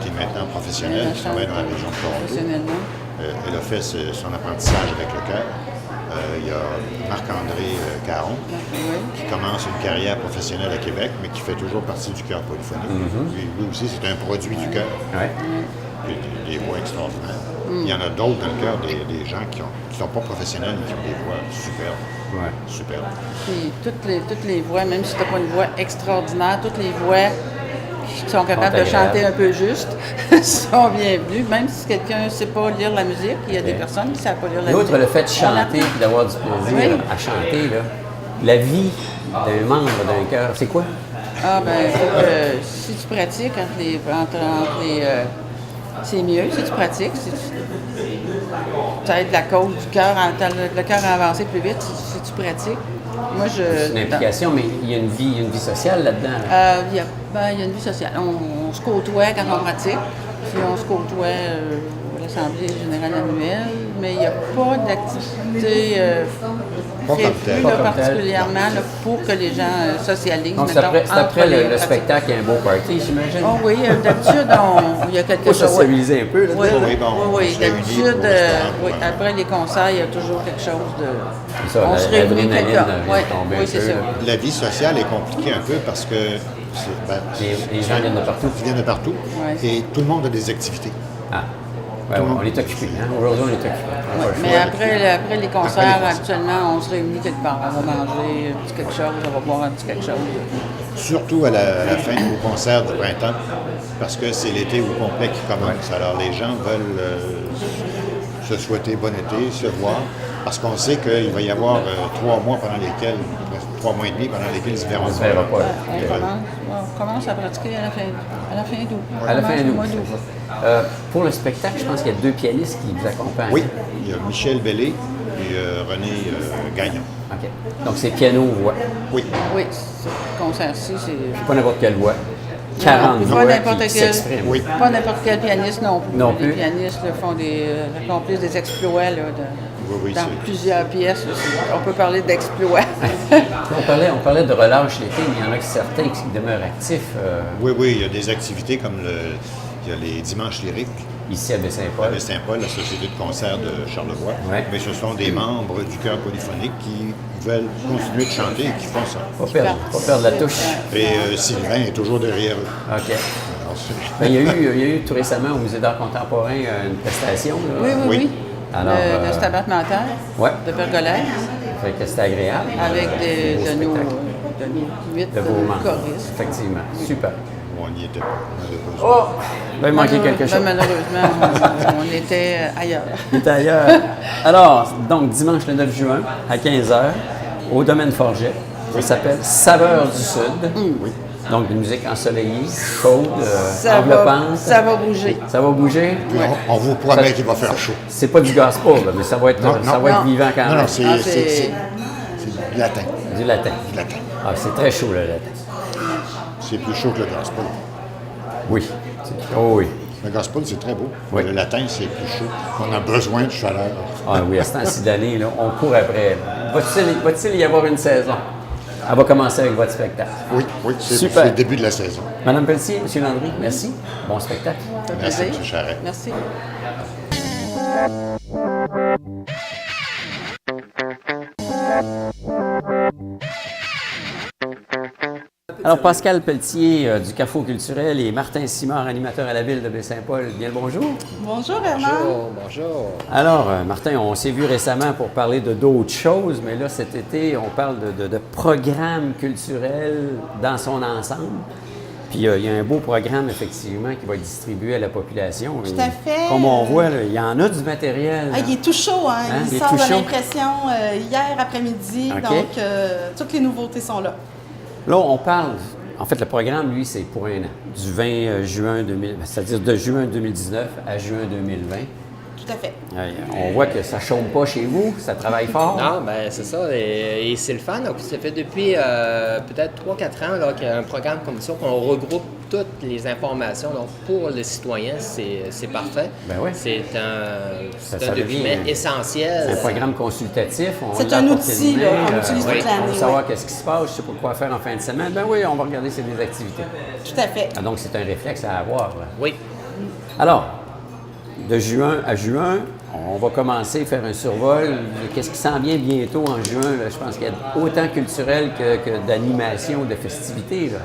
qui est maintenant professionnelle, qui travaille dans la région de Toronto. Professionnellement. Elle a fait son apprentissage avec le cœur. Il y a Marc-André Caron, Oui. qui commence une carrière professionnelle à Québec, mais qui fait toujours partie du chœur polyphonique. Lui aussi, c'est un produit du chœur. Ouais. Des voix extraordinaires. Il y en a d'autres dans le cœur des gens qui ne sont pas professionnels, mais qui ont des voix superbes. Ouais. Superbes. Puis toutes les voix, même si tu n'as pas une voix extraordinaire, toutes les voix qui sont capables de agréables. chanter un peu juste sont bienvenues. Même si quelqu'un ne sait pas lire la musique, il y a des personnes qui ne savent pas lire la musique. Outre le fait de On chanter apprend. et d'avoir du plaisir Oui. à chanter, là, la vie d'un membre d'un chœur, c'est quoi? Ah ben, faut que si tu pratiques entre les c'est mieux si tu pratiques. Si tu aides la cause du cœur, le cœur à avancer plus vite si tu pratiques. Moi, C'est une implication, mais il y a une vie sociale là-dedans. Il y a une vie sociale. On se côtoie quand on pratique, puis on se côtoie à l'Assemblée générale annuelle, mais il n'y a pas d'activité Pas comme prévue telle. Pas là, comme telle. particulièrement là, pour que les gens socialisent. Donc, c'est mettons, après, entre les le pratiques. spectacle et un beau party, j'imagine. Oh oui, d'habitude, il y a quelque Faut chose. socialiser un peu, là. Oui, Oui, bon, on oui, se réunit d'habitude, pour le restaurant, oui, ouais. après les concerts, il y a toujours quelque chose de. C'est ça, on se réunit l'adrénaline quelqu'un. vient de Oui, tomber oui, un c'est peu, ça. là. La vie sociale est compliquée un peu parce que Les gens viennent de partout. ils viennent de partout Ouais. et tout le monde a des activités. Ah, ouais, on est occupé. Hein? Aujourd'hui, on est occupé. On a pas le Mais choix. après les concerts, Après les concerts. actuellement, on se réunit quelque part. On va manger un petit quelque chose, on va boire un petit quelque chose. Surtout à la fin au concert du printemps, parce que c'est l'été au complet qui commence. Alors les gens veulent se souhaiter bon été, se voir, parce qu'on sait qu'il va y avoir 3 mois pendant lesquels, 3 mois et demi pendant lesquels ils se verront On se verra pas. On commence à pratiquer à la fin d'août. À la On fin commence d'août. au mois d'août. Pour le spectacle, je pense qu'il y a 2 pianistes qui vous accompagnent. Oui, il y a Michel Bellé et René Gagnon. OK. Donc, c'est piano-voix. Oui, Oui, ce concert-ci, c'est. Pas n'importe quelle voix. 40 Pas voix n'importe qui quel. s'expriment. Oui. Pas n'importe quel pianiste non plus. Non Les plus. pianistes là, accomplissent des exploits là, Oui, dans c'est- plusieurs pièces. On peut parler d'exploits. On parlait de relâche l'été, mais il y en a certains qui demeurent actifs oui, il y a des activités comme il y a les dimanches lyriques ici à Baie-Saint-Paul. à Saint-Paul, la société de concert de Charlevoix. Ouais. Mais ce sont des membres du chœur polyphonique qui veulent continuer de chanter et qui font ça. Pas perdre la touche. Et Sylvain est toujours derrière eux. OK. Alors, c'est- Ben, il y a eu tout récemment au Musée d'art contemporain une prestation. Là. Oui, oui, Oui. oui. Alors, le Stabat Mater ouais. de Pergolèse, Fait que c'était agréable. avec Beau de nos spectacle. 8 De vos membres. choristes. Effectivement. Super. on n'y était pas, malheureusement. Ben, il manquait quelque chose. Malheureusement, on était ailleurs. Il est ailleurs. Alors, donc, dimanche le 9 juin, à 15h, au domaine Forget. Ça s'appelle Saveurs du Sud. Mm. Donc, une musique ensoleillée, chaude, enveloppante. Ça va bouger. Ça va bouger. Puis on vous promet qu'il va faire chaud. C'est pas du gospel, là, mais ça va être, Non, ça non. va être Non. vivant quand Non, même. non, c'est Ah, du latin. Du latin. Du latin. Ah, c'est très chaud, le latin. C'est plus chaud que le gospel. Oui. Oh oui. Le gospel, c'est très beau. Oui. Le latin, c'est plus chaud. On a besoin de chaleur. Ah oui, à ce temps-ci d'année, là, on court après. Va-t-il y avoir une saison? Elle va commencer avec votre spectacle. Oui, oui, c'est Super. le début de la saison. Madame Pelletier, Monsieur Landry, merci. Bon spectacle. Ça fait Merci, plaisir. M. Charret. Merci. Alors, Pascal Pelletier du Carrefour culturel et Martin Simard, animateur à la ville de Baie-Saint-Paul. Bien le bonjour. Bonjour Herman. Bonjour. Alors, Martin, on s'est vu récemment pour parler de d'autres choses, mais là, cet été, on parle de programmes culturels dans son ensemble. Puis, il y a un beau programme, effectivement, qui va être distribué à la population. Tout à fait. Comme on voit, là, il y en a du matériel. Ah, il est tout chaud, hein? Hein, il Il est sort tout de chaud. l'impression hier après-midi, OK. donc toutes les nouveautés sont là. Là, on parle. En fait, le programme, lui, c'est pour un an. Du 20 juin 2000, c'est-à-dire de juin 2019 à juin 2020. Tout à fait. On voit que ça chôme pas chez vous, ça travaille fort. Non, ben c'est ça. Et c'est le fun. Donc, ça fait depuis peut-être 3-4 ans là, qu'il y a un programme comme ça, qu'on regroupe toutes les informations. Donc, pour le citoyen, c'est parfait. Ben ouais. C'est Ça un devient document essentiel. un programme consultatif. On C'est l'a un à outil, portée de là, main, qu'on utilise toute oui, l'année, on veut savoir ouais. qu'est-ce qui se passe, je sais pas quoi faire en fin de semaine. Ben oui, on va regarder c'est des activités. Tout à fait. Ah, donc, c'est un réflexe à avoir. Là. Oui. Alors, de juin à juin, on va commencer à faire un survol de qu'est-ce qui s'en vient bientôt en juin. Là. Je pense qu'il y a autant culturel que d'animation, de festivités. Là.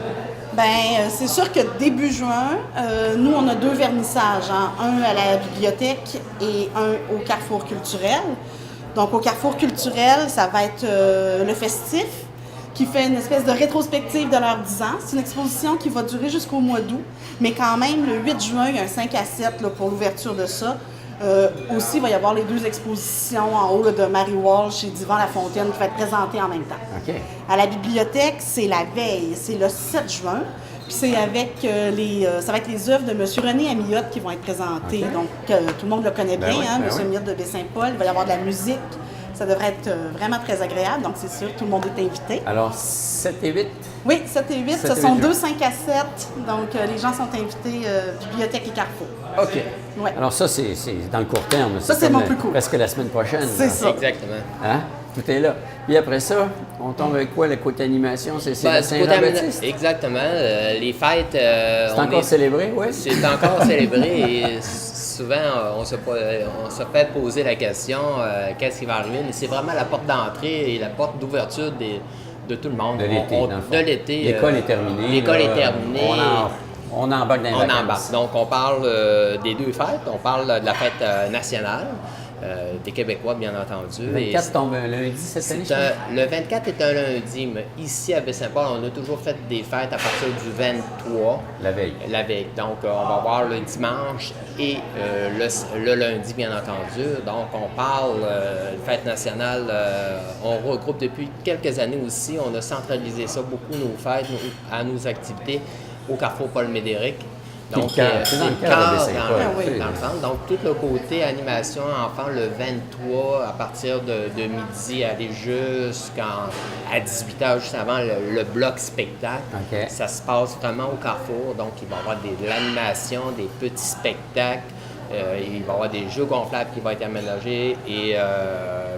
C'est sûr que début juin, nous, on a 2 vernissages, hein. Un à la bibliothèque et un au Carrefour culturel. Donc, au Carrefour culturel, ça va être le festif, qui fait une espèce de rétrospective de leurs 10 ans. C'est une exposition qui va durer jusqu'au mois d'août, mais quand même, le 8 juin, il y a un 5 à 7 là, pour l'ouverture de ça. Aussi, il va y avoir les 2 expositions en haut là, de Marie Walsh et d'Yvan Lafontaine qui vont être présentées en même temps. OK. À la bibliothèque, c'est la veille, c'est le 7 juin. Puis c'est avec ça va être les œuvres de M. René Amiotte qui vont être présentées. OK. Donc, tout le monde le connaît bien, oui, hein, ben M. oui. Amiotte de Baie-Saint-Paul. Il va y avoir de la musique. Ça devrait être vraiment très agréable. Donc, c'est sûr, tout le monde est invité. Alors, 7 et 8, Oui, 7 et 8, 7 ce et sont 8 2 juin. 5 à 7. Donc, les gens sont invités, bibliothèque et Carrefour. OK. Ouais. Alors ça, c'est dans le court terme. Ça, c'est comme, mon plus court. Presque la semaine prochaine. C'est là. ça. Exactement. Hein? Tout est là. Puis après ça, on tombe avec quoi, le côté animation? C'est Ben, la du côté Saint-Jean-Baptiste? Exactement. Les fêtes. C'est encore célébré, oui? C'est encore célébré et souvent on se fait poser la question qu'est-ce qui va arriver, mais c'est vraiment la porte d'entrée et la porte d'ouverture de tout le monde. De l'été, dans le fond. De l'été. L'école est terminée. L'école là. est terminée. On embarque dans les On vacances. embarque. Donc, on parle des 2 fêtes. On parle de la fête nationale des Québécois, bien entendu. Le Et 24 tombe un lundi cette année, je pense. le 24 est un lundi, mais ici à Baie-Saint-Paul, on a toujours fait des fêtes à partir du 23. La veille. La veille. Donc, on va voir le dimanche et le lundi, bien entendu. Donc, on parle de fête nationale. On regroupe depuis quelques années aussi. On a centralisé ça, beaucoup nos fêtes, nos activités au Carrefour Paul-Médéric. Donc, c'est dans le cœur de Baie-Saint-Paul. dans le centre. Donc, tout le côté animation enfant, le 23, à partir de midi, aller jusqu'à 18h, juste avant le bloc spectacle. OK. Ça se passe vraiment au Carrefour. Donc, il va y avoir de l'animation, des petits spectacles. Il va y avoir des jeux gonflables qui vont être aménagés et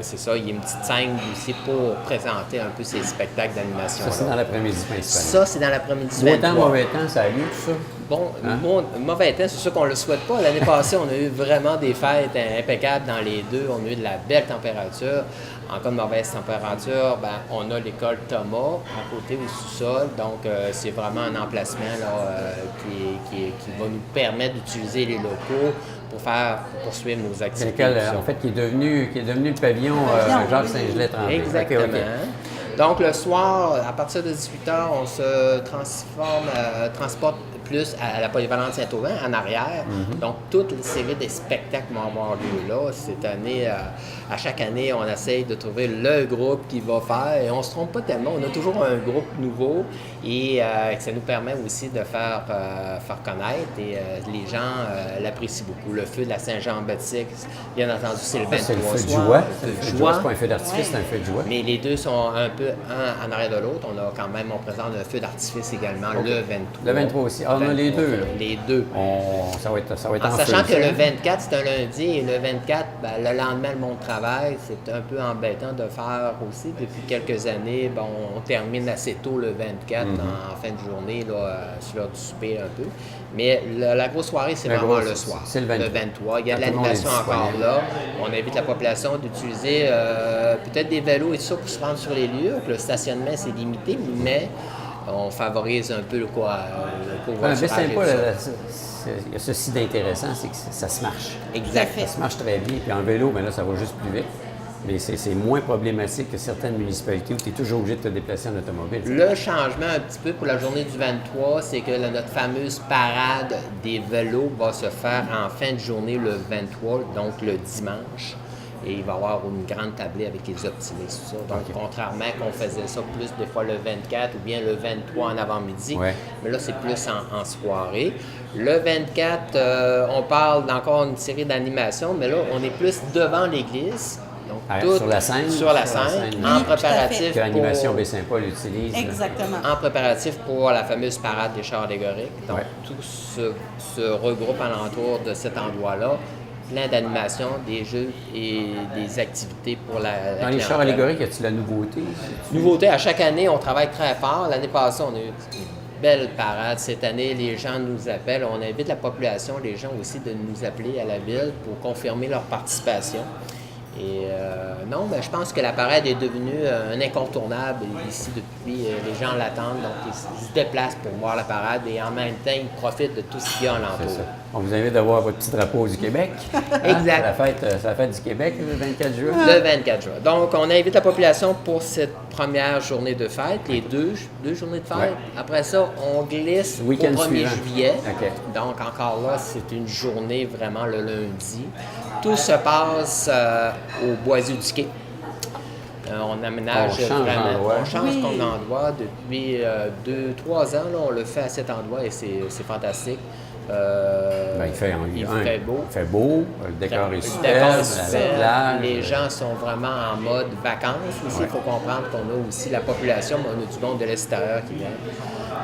c'est ça, il y a une petite scène aussi pour présenter un peu ces spectacles d'animation. Ça, c'est dans l'après-midi principalement. Ça, c'est dans l'après-midi du Beau 23. temps, mauvais temps, ça a lieu, tout ça? Bon, Hein? mauvais temps, c'est sûr qu'on ne le souhaite pas. L'année passée, on a eu vraiment des fêtes impeccables dans les 2. On a eu de la belle température. En cas de mauvaise température, ben, on a l'école Thomas à côté au sous-sol. Donc, c'est vraiment un emplacement là, qui va nous permettre d'utiliser les locaux pour poursuivre nos C'est activités. lequel, en fait, qui est devenu le pavillon Jacques Saint-Gelais-Tremblay. Exactement. OK, OK. Donc, le soir, à partir de 18h, on se transporte plus à la polyvalente Saint-Aubin, en arrière. Donc, toute une série de spectacles vont avoir lieu là. Cette année, à chaque année, on essaye de trouver le groupe qui va faire. Et on ne se trompe pas tellement. On a toujours un groupe nouveau et ça nous permet aussi de faire connaître. Et les gens l'apprécient beaucoup. Le feu de la Saint-Jean-Baptiste, bien entendu, c'est le 23 C'est le feu de soir. joie. Le C'est le feu feu de de joie, joie. c'est pas un feu d'artifice, c'est un feu de joie. Mais les deux sont un peu un en arrière de l'autre. On présente un feu d'artifice également le 23. Le 23 aussi. Ah, on a les deux, là. Les deux. Ça va être En en sachant feu, que ça. le 24, c'est un lundi, et le 24, ben, le lendemain, le monde travaille. C'est un peu embêtant de faire aussi. Depuis quelques années, ben, on termine assez tôt le 24, en fin de journée, là, sur l'heure du souper un peu. Mais la grosse soirée, c'est La vraiment grosse, le soir. c'est le 23. Il y a de Quand tout le monde est l'animation encore disponible. là. On invite la population d'utiliser peut-être des vélos et tout ça pour se rendre sur les lieux. Le stationnement, c'est limité, mais on favorise un peu le covoiturage et Baie-Saint-Paul, tout ça. il y a ceci d'intéressant, c'est que ça se marche. Exact. Ça se marche très bien. Puis en vélo, ben là, ça va juste plus vite. Mais c'est moins problématique que certaines municipalités où tu es toujours obligé de te déplacer en automobile. Le changement un petit peu pour la journée du 23, c'est que notre fameuse parade des vélos va se faire en fin de journée le 23, donc le dimanche. Et il va y avoir une grande tablée avec les optimistes, tout ça. Donc, contrairement qu'on faisait ça plus des fois le 24 ou bien le 23 en avant-midi, Ouais. mais là, c'est plus en soirée. Le 24, on parle d'encore une série d'animations, mais là, on est plus devant l'église. Donc, Sur la scène. Sur la scène, Oui, en tout à fait. préparatif Que l'animation pour- Baie-Saint-Paul utilise. là. Exactement. en préparatif pour la fameuse parade des chars allégoriques. Donc, Ouais. tout se regroupe alentour de cet endroit-là. Plein d'animations, des jeux et des activités pour la Dans les clientèle. chars allégoriques, y a-t-il la nouveauté? Nouveauté, à chaque année, on travaille très fort. L'année passée, on a eu une belle parade. Cette année, les gens nous appellent. On invite la population, les gens aussi, de nous appeler à la ville pour confirmer leur participation. Et non, mais je pense que la parade est devenue un incontournable ici depuis. Les gens l'attendent, donc ils se déplacent pour voir la parade et en même temps, ils profitent de tout ce qu'il y a C'est alentour. ça. On vous invite à voir votre petit drapeau du Québec. Exact. C'est la fête du Québec, le 24 juin. Le 24 juin. Donc, on invite la population pour cette première journée de fête, les deux journées de fête. Ouais. Après ça, on glisse au Week-end 1er suivant. juillet. OK. Donc, encore là, c'est une journée vraiment le lundi. Tout se passe au Boisier du Quai. On aménage On change vraiment. d'endroit. On change comme endroit depuis 2-3 ans. Là, on le fait à cet endroit et c'est fantastique. Il fait beau. Il fait beau, le décor est Le super, décor est la super. plage. Les gens sont vraiment en mode vacances. Ici, il faut comprendre qu'on a aussi la population, mais on a du monde de l'extérieur qui vient.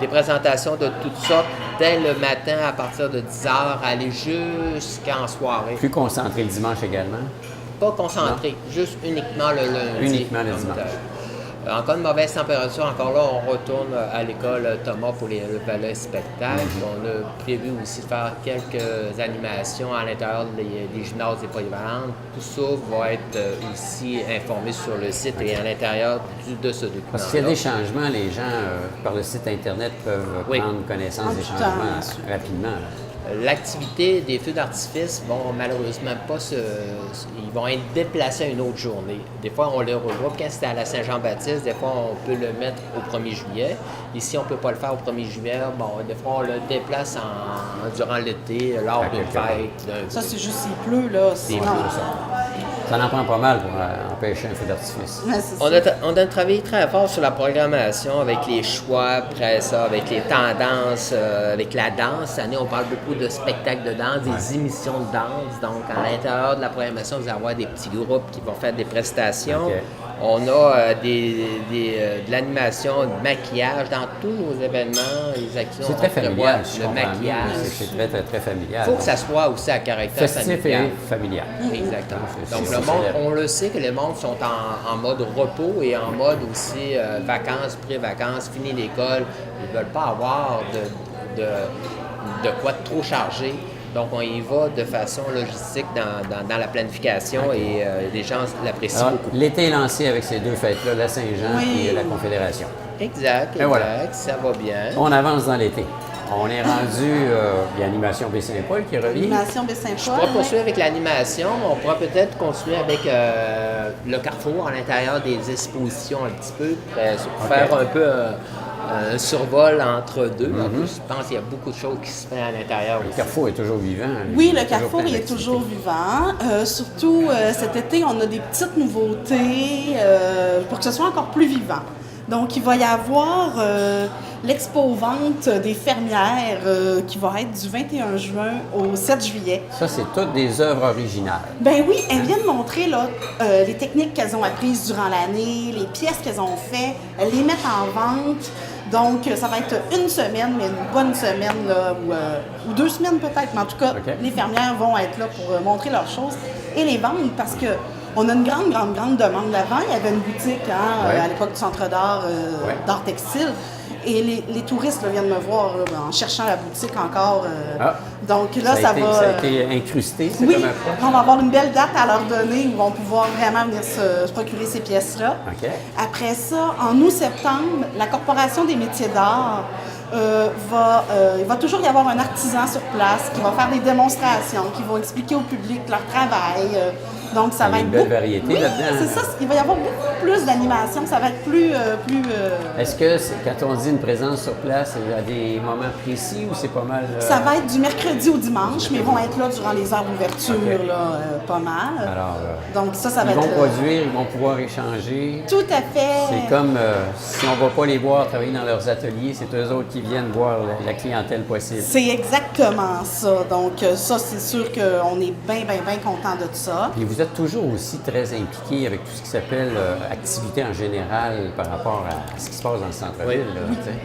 Des présentations de toutes sortes dès le matin à partir de 10h, aller jusqu'en soirée. Plus concentré le dimanche également. Pas concentré, juste uniquement le lundi. Uniquement le comme dimanche. tel. Encore une mauvaise température, encore là, on retourne à l'école Thomas pour le valet spectacle. On a prévu aussi de faire quelques animations à l'intérieur des gymnases et polyvalentes. Tout ça va être aussi informé sur le site et à l'intérieur de ce document. Parce qu'il y a des changements, les gens, par le site Internet, peuvent Oui. prendre connaissance des En tout changements temps. rapidement. là. L'activité des feux d'artifice vont malheureusement pas ils vont être déplacés à une autre journée. Des fois, on le regroupe quand c'est à la Saint-Jean-Baptiste. Des fois, on peut le mettre au 1er juillet. Ici, on ne peut pas le faire au 1er juillet. Bon, des fois, on le déplace durant l'été, lors À d'une quelque part. fête. Ça, c'est juste s'il pleut, là. Sinon, Ça en prend pas mal pour empêcher un feu d'artifice. Ouais, c'est ça. On a travaillé très fort sur la programmation avec les choix, après ça, avec les tendances, avec la danse. Cette année, on parle beaucoup de spectacles de danse, des émissions de danse. Donc, à l'intérieur de la programmation, vous allez avoir des petits groupes qui vont faire des prestations. OK. On a de l'animation, du maquillage dans tous nos événements, les actions. C'est très on prévoit familial, si je le comprends bien. maquillage. C'est très, très, très familial. Il faut que ça soit aussi à caractère festif familial. et familial. Exactement. C'est- Donc, c'est le monde, célèbre. on le sait que les mondes sont en mode repos et en mode aussi vacances, pré-vacances, fini l'école. Ils ne veulent pas avoir de quoi de trop chargé. Donc, on y va de façon logistique dans la planification et les gens l'apprécient Alors, beaucoup. l'été est lancé avec ces deux fêtes-là, la Saint-Jean Oui. et la Confédération. Exact, Et voilà. ça va bien. On avance dans l'été. On est rendu, il y a Animation Baie-Saint-Paul qui revient. Animation On Baie-Saint-Paul. pourra poursuivre avec l'animation, mais on pourra peut-être continuer avec le carrefour à l'intérieur des expositions un petit peu, pour faire un peu un survol entre deux. En plus, je pense qu'il y a beaucoup de choses qui se font à l'intérieur Le aussi. Carrefour est toujours vivant. Oui, Il y a le Carrefour, plein il est d'activités. toujours vivant. Surtout, cet été, on a des petites nouveautés pour que ce soit encore plus vivant. Donc, il va y avoir l'expo-vente des fermières qui va être du 21 juin au 7 juillet. Ça, c'est toutes des œuvres originales. Ben oui, elles viennent montrer là, les techniques qu'elles ont apprises durant l'année, les pièces qu'elles ont faites, elles les mettent en vente. Donc, ça va être une semaine, mais une bonne semaine, là, ou 2 semaines peut-être. Mais en tout cas, OK. les fermières vont être là pour montrer leurs choses et les vendre parce que on a une grande demande. Avant, il y avait une boutique Ouais. à l'époque du Centre d'art, Ouais. d'art textile. Et les touristes là, viennent me voir là, en cherchant la boutique encore. Donc là, ça va... Ça a été incrusté, c'est Oui, comme approche. on va avoir une belle date à leur donner où ils vont pouvoir vraiment venir se procurer ces pièces-là. OK. Après ça, en août-septembre, la Corporation des métiers d'art il va toujours y avoir un artisan sur place qui va faire des démonstrations, qui vont expliquer au public leur travail. Donc, ça Il y a va une être belle beaucoup- variété Oui, là-dedans. c'est ça. Il va y avoir beaucoup plus d'animation. Ça va être plus... Est-ce que quand on dit une présence sur place, il y a des moments précis ou c'est pas mal... Ça va être du mercredi au dimanche, mais ils vont être là durant les heures d'ouverture, OK. là, pas mal. Alors, Donc, ça va ils être... vont produire, ils vont pouvoir échanger. Tout à fait. C'est comme si on ne va pas les voir travailler dans leurs ateliers, c'est eux autres qui viennent voir la clientèle possible. C'est exactement ça. Donc, ça, c'est sûr qu'on est bien content de ça. Puis vous êtes toujours aussi très impliqué avec tout ce qui s'appelle activité en général par rapport à ce qui se passe dans le centre-ville. là, tu sais.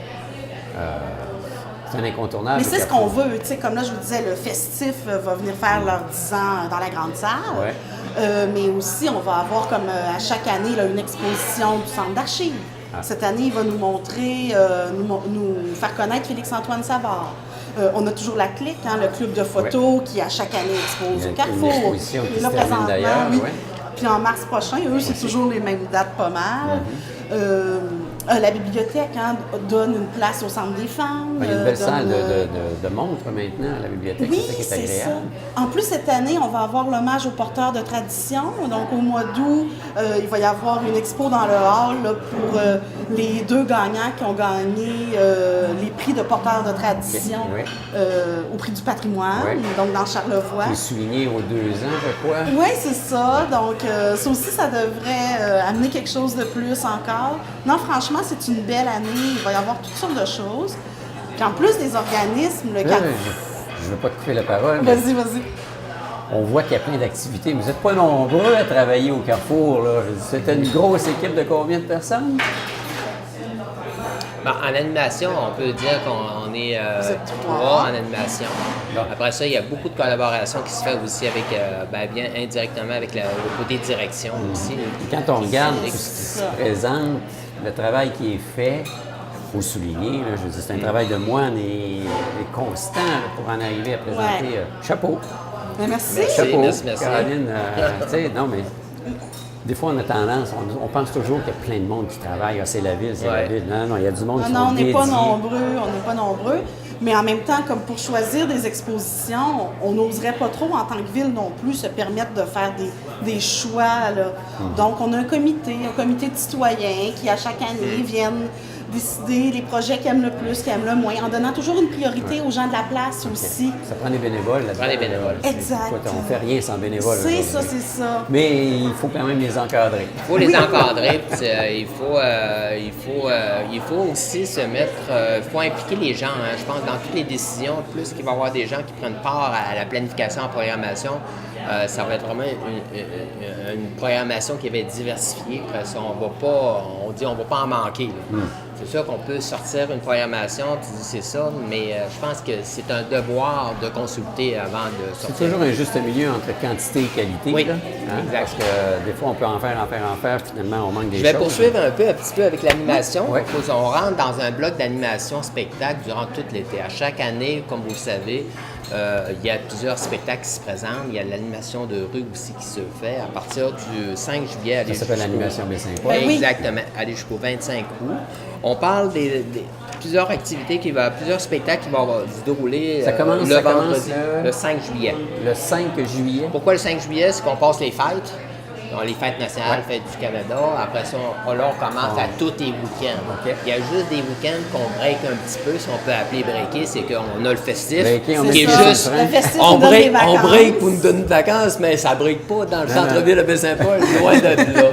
C'est un incontournable. Mais c'est le ce qu'on Carrefour. veut. Tu sais, comme là, je vous disais, le festif va venir faire leurs 10 ans dans la grande salle. Ouais. Mais aussi, on va avoir comme à chaque année là, une exposition du centre d'archives. Cette année, il va nous montrer, nous faire connaître Félix-Antoine Savard. On a toujours la clique, le club de photos qui à chaque année expose Il y a au une Carrefour. exposition qui Et là, se termine présentement, d'ailleurs, oui. ouais. Puis en mars prochain, eux, c'est toujours les mêmes dates pas mal. La bibliothèque donne une place au Centre des femmes. Il y a une belle salle donne, de montres maintenant à la bibliothèque, Oui, c'est ça qui est c'est ça. agréable. En plus, cette année, on va avoir l'hommage aux porteurs de tradition. Donc, au mois d'août, il va y avoir une expo dans le hall là, pour les 2 gagnants qui ont gagné les prix de porteurs de tradition Oui. au prix du patrimoine, Oui. donc dans Charlevoix. Qui est souligné aux 2 ans, je crois. Oui, c'est ça. Donc, ça aussi, ça devrait amener quelque chose de plus encore. Non, franchement, c'est une belle année. Il va y avoir toutes sortes de choses. Puis en plus, les organismes, le Là, je ne veux pas te couper la parole, mais Vas-y. on voit qu'il y a plein d'activités. Vous n'êtes pas nombreux à travailler au Carrefour. Là. C'était une grosse équipe de combien de personnes? Ben, en animation, on peut dire qu'on est Vous êtes 3 3 en animation. Bon. Après ça, il y a beaucoup de collaboration qui se fait aussi avec, bien indirectement avec le côté direction aussi. Quand on regarde tout ce qui C'est se ça. présente, le travail qui est fait, il faut souligner, là, je veux dire, c'est un travail de moine et constant là, pour en arriver à présenter. Ouais. Chapeau. Ben, merci. Chapeau, merci. Caroline. Tu sais, non, mais des fois, on a tendance, on pense toujours qu'il y a plein de monde qui travaille. Ah, c'est la ville, c'est la Ouais. ville. Non, il y a du monde qui Non, sont on n'est pas dédiés. nombreux. Mais en même temps, comme pour choisir des expositions, on n'oserait pas trop en tant que ville non plus se permettre de faire des choix. Là. Donc, on a un comité de citoyens qui, à chaque année, viennent décider les projets qu'ils aiment le plus, qu'ils aiment le moins, en donnant toujours une priorité aux gens de la place aussi. Ça prend des bénévoles là-dedans. Ça prend des bénévoles. Exact. Écoute, on fait rien sans bénévoles. C'est aujourd'hui. ça, c'est ça. Mais il faut quand même les encadrer. Il faut les encadrer, puis il faut aussi se mettre, il faut impliquer les gens. Hein. Je pense dans toutes les décisions, plus qu'il va y avoir des gens qui prennent part à la planification, en programmation, ça va être vraiment une programmation qui va être diversifiée. Parce qu'on va pas, on va pas en manquer. Là. C'est sûr qu'on peut sortir une programmation, tu dis c'est ça, mais je pense que c'est un devoir de consulter avant de C'est sortir. toujours un juste milieu entre quantité et qualité. Oui, là, exact. Parce que des fois, on peut en faire, finalement, on manque des Je vais choses. poursuivre un petit peu avec l'animation. Oui. On rentre dans un bloc d'animation spectacle durant tout l'été. À chaque année, comme vous le savez, il y a plusieurs spectacles qui se présentent. Il y a l'animation de rue aussi qui se fait à partir du 5 juillet. Ça aller s'appelle jusqu'au- l'animation Baie-Saint-Paul. Ben oui. Exactement, aller jusqu'au 25 août. On parle des plusieurs activités, plusieurs spectacles qui vont se dérouler Ça commence le vendredi, le- le 5 juillet. Le 5 juillet. Pourquoi le 5 juillet? C'est qu'on passe les fêtes. Donc, les fêtes nationales, fêtes du Canada. Après ça, on commence à tous les week-ends. OK. Il y a juste des week-ends qu'on break un petit peu, si on peut appeler breaker, c'est qu'on a le festif. Breaker, on C'est qui est ça. juste, Le festif on nous donne des break, on vacances. break pour nous donner des vacances, mais ça break pas dans le centre-ville de Baie-Saint-Paul, loin de là.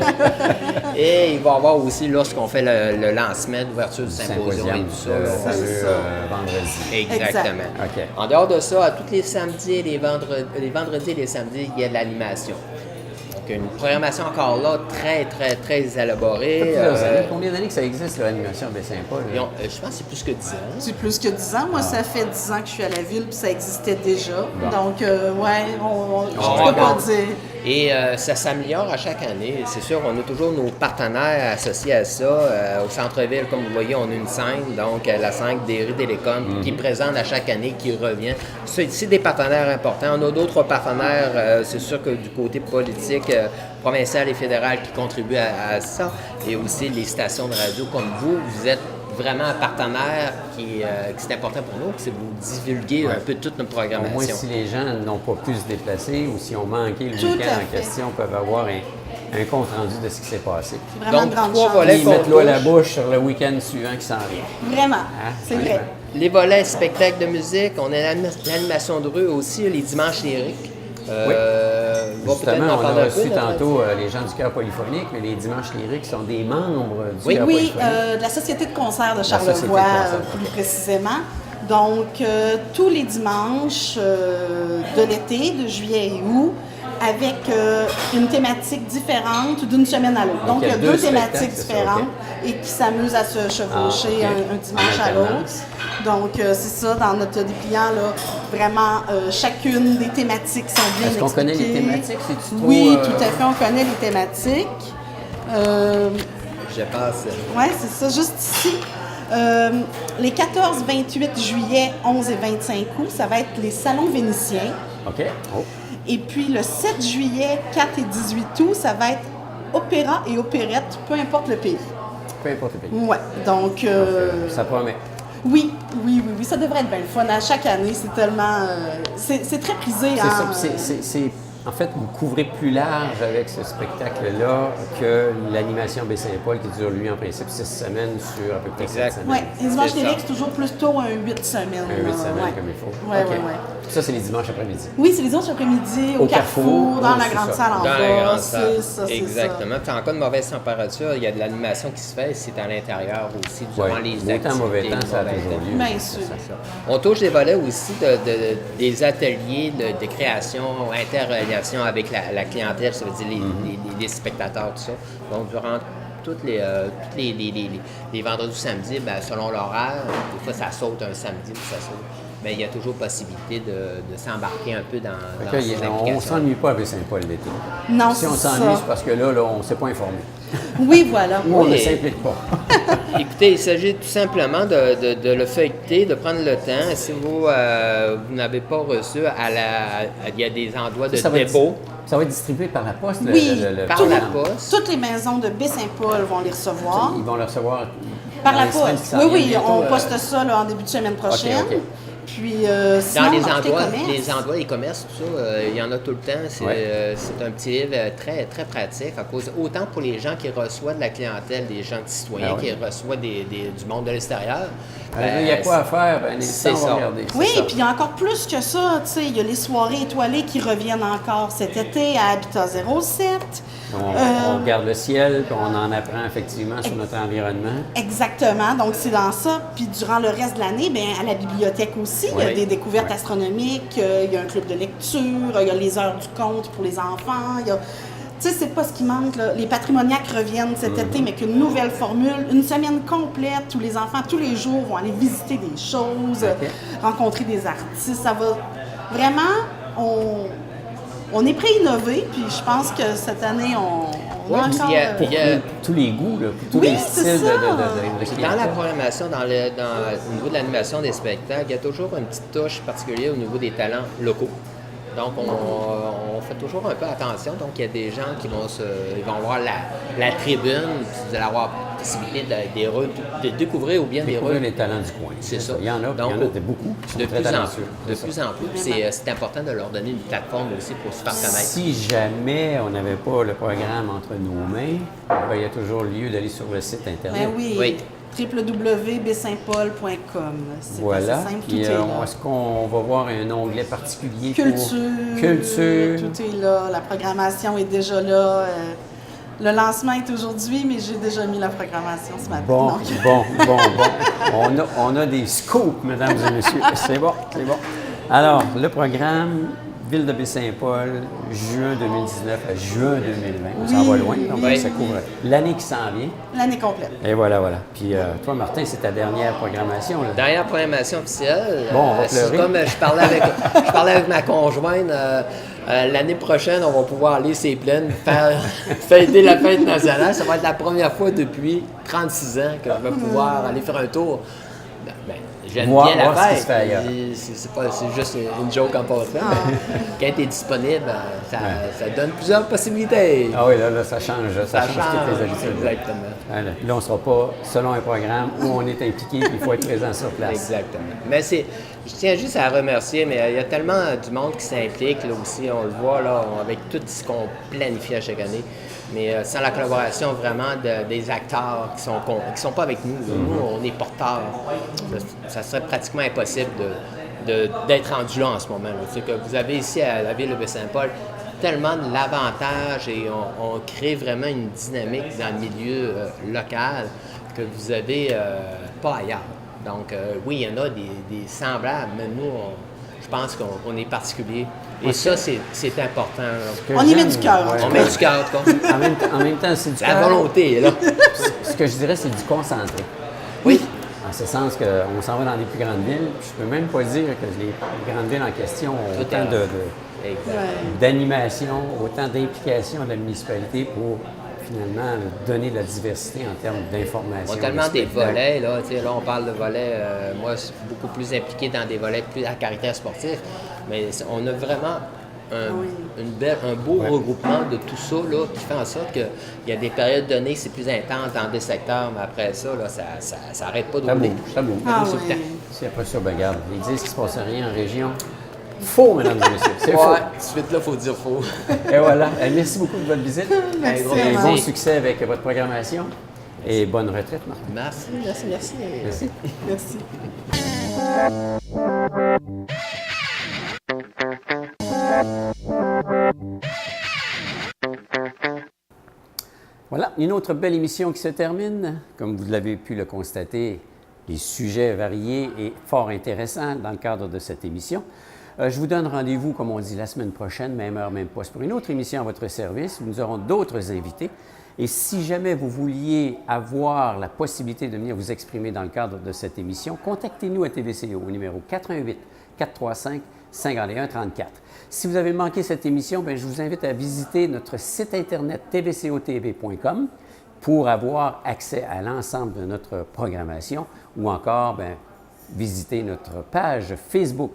Et il va y avoir aussi, lorsqu'on fait le lancement d'ouverture du symposium et tout ça. le là, fameux C'est ça. vendredi. Exactement. OK. En dehors de ça, à tous les samedis et les vendredis et les samedis, il y a de l'animation. Donc, une programmation encore là très, très, très élaborée. Plusieurs années. Combien d'années que ça existe, l'animation Baie-Saint-Paul? Je pense que c'est plus que 10 ans. C'est plus que 10 ans. Moi, ça fait 10 ans que je suis à la ville, puis ça existait déjà. Donc, ouais, je peux pas regarde. dire. Et ça s'améliore à chaque année. C'est sûr, on a toujours nos partenaires associés à ça. Au centre-ville, comme vous voyez, on a une scène, donc la scène des rues Télécom, qui est présente à chaque année, qui revient. C'est des partenaires importants. On a d'autres partenaires, c'est sûr que du côté politique, provincial et fédéral, qui contribuent à ça. Et aussi les stations de radio comme vous êtes vraiment un partenaire qui c'est important pour nous, c'est vous divulguer un peu toute notre Au moins, programmation. si les gens n'ont pas pu se déplacer ou si ont manqué le Tout week-end à en fait. question, peuvent avoir un compte rendu de ce qui s'est passé. C'est vraiment Donc, une grande 3 chance. volets. Ils mettent l'eau à la bouche sur le week-end suivant qui s'en vient. Vraiment, c'est Ouais. vrai. Les volets spectacles de musique, on a l'animation de rue aussi, les dimanches lyriques. On va peut-être Justement, en on parler a un peu, reçu notre- tantôt les gens du Chœur polyphonique, mais les dimanches lyriques sont des membres du Oui, Chœur Oui, polyphonique. de la Société de concert de Société de Charlevoix, concert. plus précisément. Donc, tous les dimanches de l'été, de juillet et août, avec une thématique différente d'une semaine à l'autre. Donc, il y a deux spectacles, thématiques c'est ça, différentes ok. et qui s'amusent à se chevaucher Ah, ok. un dimanche En à l'autre. alternance. Donc, c'est ça, dans notre dépliant, là, vraiment, chacune des thématiques sont bien Est-ce qu'on connaît les expliquées. thématiques? C'est-tu trop, Oui, tout à fait, on connaît les thématiques. Je pense. Oui, c'est ça, juste ici. Les 14, 28 juillet, 11 et 25 août, ça va être les salons vénitiens. OK. Oh. Et puis le 7 juillet, 4 et 18 août, ça va être opéra et opérette, peu importe le pays. Peu importe le pays. Ouais, donc... Ça promet. Oui, ça devrait être bien le fun. À chaque année, c'est tellement... c'est très prisé. C'est ça. C'est en fait, vous couvrez plus large avec ce spectacle-là que l'animation Baie-Saint-Paul qui dure, lui, en principe, 6 semaines sur à peu près 7 semaines. Oui, les dimanches C'est télé, ça. c'est toujours plutôt un 8 semaines. Un 8 semaines ouais. comme il faut. Ouais, OK. ouais. Ça, c'est les dimanches après-midi. Oui, c'est les dimanches après-midi, au Carrefour, dans oui, la c'est grande ça. salle en Dans bas. la grande salle. C'est ça, c'est Exactement. Puis en cas de mauvaise température, il y a de l'animation qui se fait, c'est à l'intérieur aussi, durant Ouais. les Beau temps, activités. mauvais temps, ça a mauvais toujours temps. lieu. Bien sûr. C'est ça. On touche des volets aussi des ateliers de création, interrelation avec la clientèle, ça veut dire les spectateurs, tout ça. Donc, durant toutes les vendredis ou samedis, ben, selon l'horaire, des fois ça saute un samedi ou ça saute. Mais il y a toujours possibilité de s'embarquer un peu dans Fait que, ces on ne implications. s'ennuie pas avec Saint-Paul l'été. Non, Si on c'est s'ennuie, ça. c'est parce que là on ne s'est pas informé. Oui, voilà. Ou on ne Oui. s'implique pas. Écoutez, il s'agit tout simplement de le feuilleter, de prendre le temps. Si vous n'avez pas reçu, il y a des endroits de Ça va être- dépôt Ça va être distribué par la poste, Oui, par programme. la poste. Toutes les maisons de Baie-Saint-Paul vont les recevoir. Ils vont le recevoir Par dans la les semaines qui poste. s'en Oui, viennent oui, bientôt, on poste ça là, en début de semaine prochaine. OK. Puis, Dans sinon, les marquez endroits, commerce. les commerces, tout ça, il y en a tout le temps. C'est Ouais. c'est un petit livre très, très pratique, à cause, autant pour les gens qui reçoivent de la clientèle, des gens citoyens Ah ouais. qui reçoivent du monde de l'extérieur. Il y a quoi à faire? Ben, c'est on va ça. regarder. Oui, C'est ça. puis il y a encore plus que ça. Tu sais, il y a les soirées étoilées qui reviennent encore cet été à Habitat 07. On regarde le ciel, puis on en apprend effectivement sur notre environnement. Exactement. Donc, c'est dans ça. Puis, durant le reste de l'année, bien, à la bibliothèque aussi, il y a Oui. des découvertes Oui. astronomiques, il y a un club de lecture, il y a les heures du conte pour les enfants. Il y a... Tu sais, c'est pas ce qui manque, là. Les patrimoniaques reviennent cet été, mais qu'une nouvelle formule, une semaine complète où les enfants, tous les jours, vont aller visiter des choses, OK. rencontrer des artistes. Ça va vraiment... On est prêt à innover, puis je pense que cette année, on Ouais, a puis encore... il y a- Pour tous les goûts, là, pour tous Oui, les c'est styles ça. de Dans la clientèle. programmation, au niveau de l'animation des spectacles, il y a toujours une petite touche particulière au niveau des talents locaux. Donc, on fait toujours un peu attention. Donc, il y a des gens qui ils vont voir la tribune, puis vous allez avoir la possibilité de découvrir ou bien des Découvrir rôles. les talents du coin. C'est ça. Il y en a, puis il y en a Donc, beaucoup qui sont De très plus en talentueux. plus. De C'est plus ça. en plus. Puis c'est important de leur donner une plateforme aussi pour se faire connaître. Si jamais on n'avait pas le programme entre nos mains, ben, il y a toujours lieu d'aller sur le site Internet. Ben oui, Oui. www.bsaintpaul.com. C'est Voilà. assez simple, tout Puis, est là. est-ce qu'on va voir un onglet particulier Culture, pour culture? tout est là, la programmation est déjà là. Le lancement est aujourd'hui, mais j'ai déjà mis la programmation ce matin. Bon, donc. bon. On a des scoops, mesdames et messieurs. C'est bon. Alors, le programme Ville de Baie-Saint-Paul, juin 2019 à juin 2020. On s'en va loin, donc oui. ça couvre l'année qui s'en vient. L'année complète. Et voilà. Puis toi, Martin, c'est ta dernière programmation, là. Dernière programmation officielle. Bon, on va c'est pleurer. comme je parlais avec ma conjointe. L'année prochaine, on va pouvoir aller ses plaines, fêter la fête nationale. Ça va être la première fois depuis 36 ans que je vais pouvoir aller faire un tour. Ben, j'aime Voir- bien la voir ce qui fête. se fait ailleurs. C'est juste une joke en passant. Quand tu es disponible, ça donne plusieurs possibilités. Ah oui, là, ça change toutes les habitudes. Exactement. Voilà. Là, on ne sera pas selon un programme où on est impliqué, puis il faut être présent sur place. Exactement. Mais je tiens juste à remercier, mais il y a tellement du monde qui s'implique là aussi, on le voit là, avec tout ce qu'on planifie à chaque année. Mais sans la collaboration vraiment des acteurs qui sont pas avec nous. Là. Nous, on est porteurs. Ça serait pratiquement impossible d'être rendu là en ce moment. C'est que vous avez ici à la ville de Baie-Saint-Paul tellement de l'avantage et on crée vraiment une dynamique dans le milieu local que vous avez pas ailleurs. Donc, oui, il y en a des semblables, mais nous, je pense qu'on est particulier. Et ça, c'est important. là. On y met du cœur. Ouais. On met du cœur, quoi. En même temps, c'est du La cœur. volonté est là. Ce que je dirais, c'est du concentré. Oui. En ce sens qu'on s'en va dans les plus grandes villes. Puis je peux même pas dire que les grandes villes en question ont Tout autant à fait. Exact. d'animation, autant d'implication de la municipalité pour finalement donner de la diversité en termes d'information. On a tellement de des spectacles. volets, là, tu sais, là on parle de volets, moi je suis beaucoup plus impliqué dans des volets plus à caractère sportif, mais on a vraiment un beau regroupement de tout ça là, qui fait en sorte qu'il y a des périodes données, c'est plus intense dans des secteurs, mais après ça, là, ça arrête pas de Ça rouler. bouge, ça bouge. Ah Tout le oui. temps. Si après ça, ben, regarde, ils disent qu'il ne se passe rien en région. Faux, mesdames et messieurs, c'est Ouais, faux. tout de suite là, il faut dire faux. Et voilà. Merci beaucoup de votre visite. Merci. Et bon Merci. succès avec votre programmation. Et bonne retraite, Marc. Merci. Merci. Merci. Voilà, une autre belle émission qui se termine. Comme vous l'avez pu le constater, les sujets variés et fort intéressants dans le cadre de cette émission. Je vous donne rendez-vous, comme on dit, la semaine prochaine, même heure, même poste, pour une autre émission à votre service. Nous aurons d'autres invités. Et si jamais vous vouliez avoir la possibilité de venir vous exprimer dans le cadre de cette émission, contactez-nous à TVCO au numéro 88 435 51 34. Si vous avez manqué cette émission, bien, je vous invite à visiter notre site internet tvcotv.com pour avoir accès à l'ensemble de notre programmation ou encore bien, visiter notre page Facebook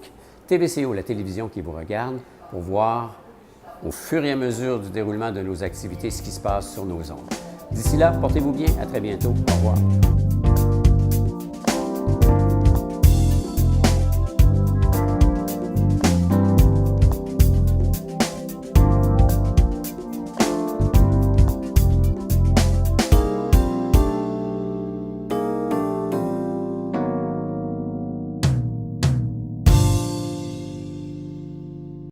TVCO, la télévision qui vous regarde, pour voir au fur et à mesure du déroulement de nos activités ce qui se passe sur nos ondes. D'ici là, portez-vous bien. À très bientôt. Au revoir.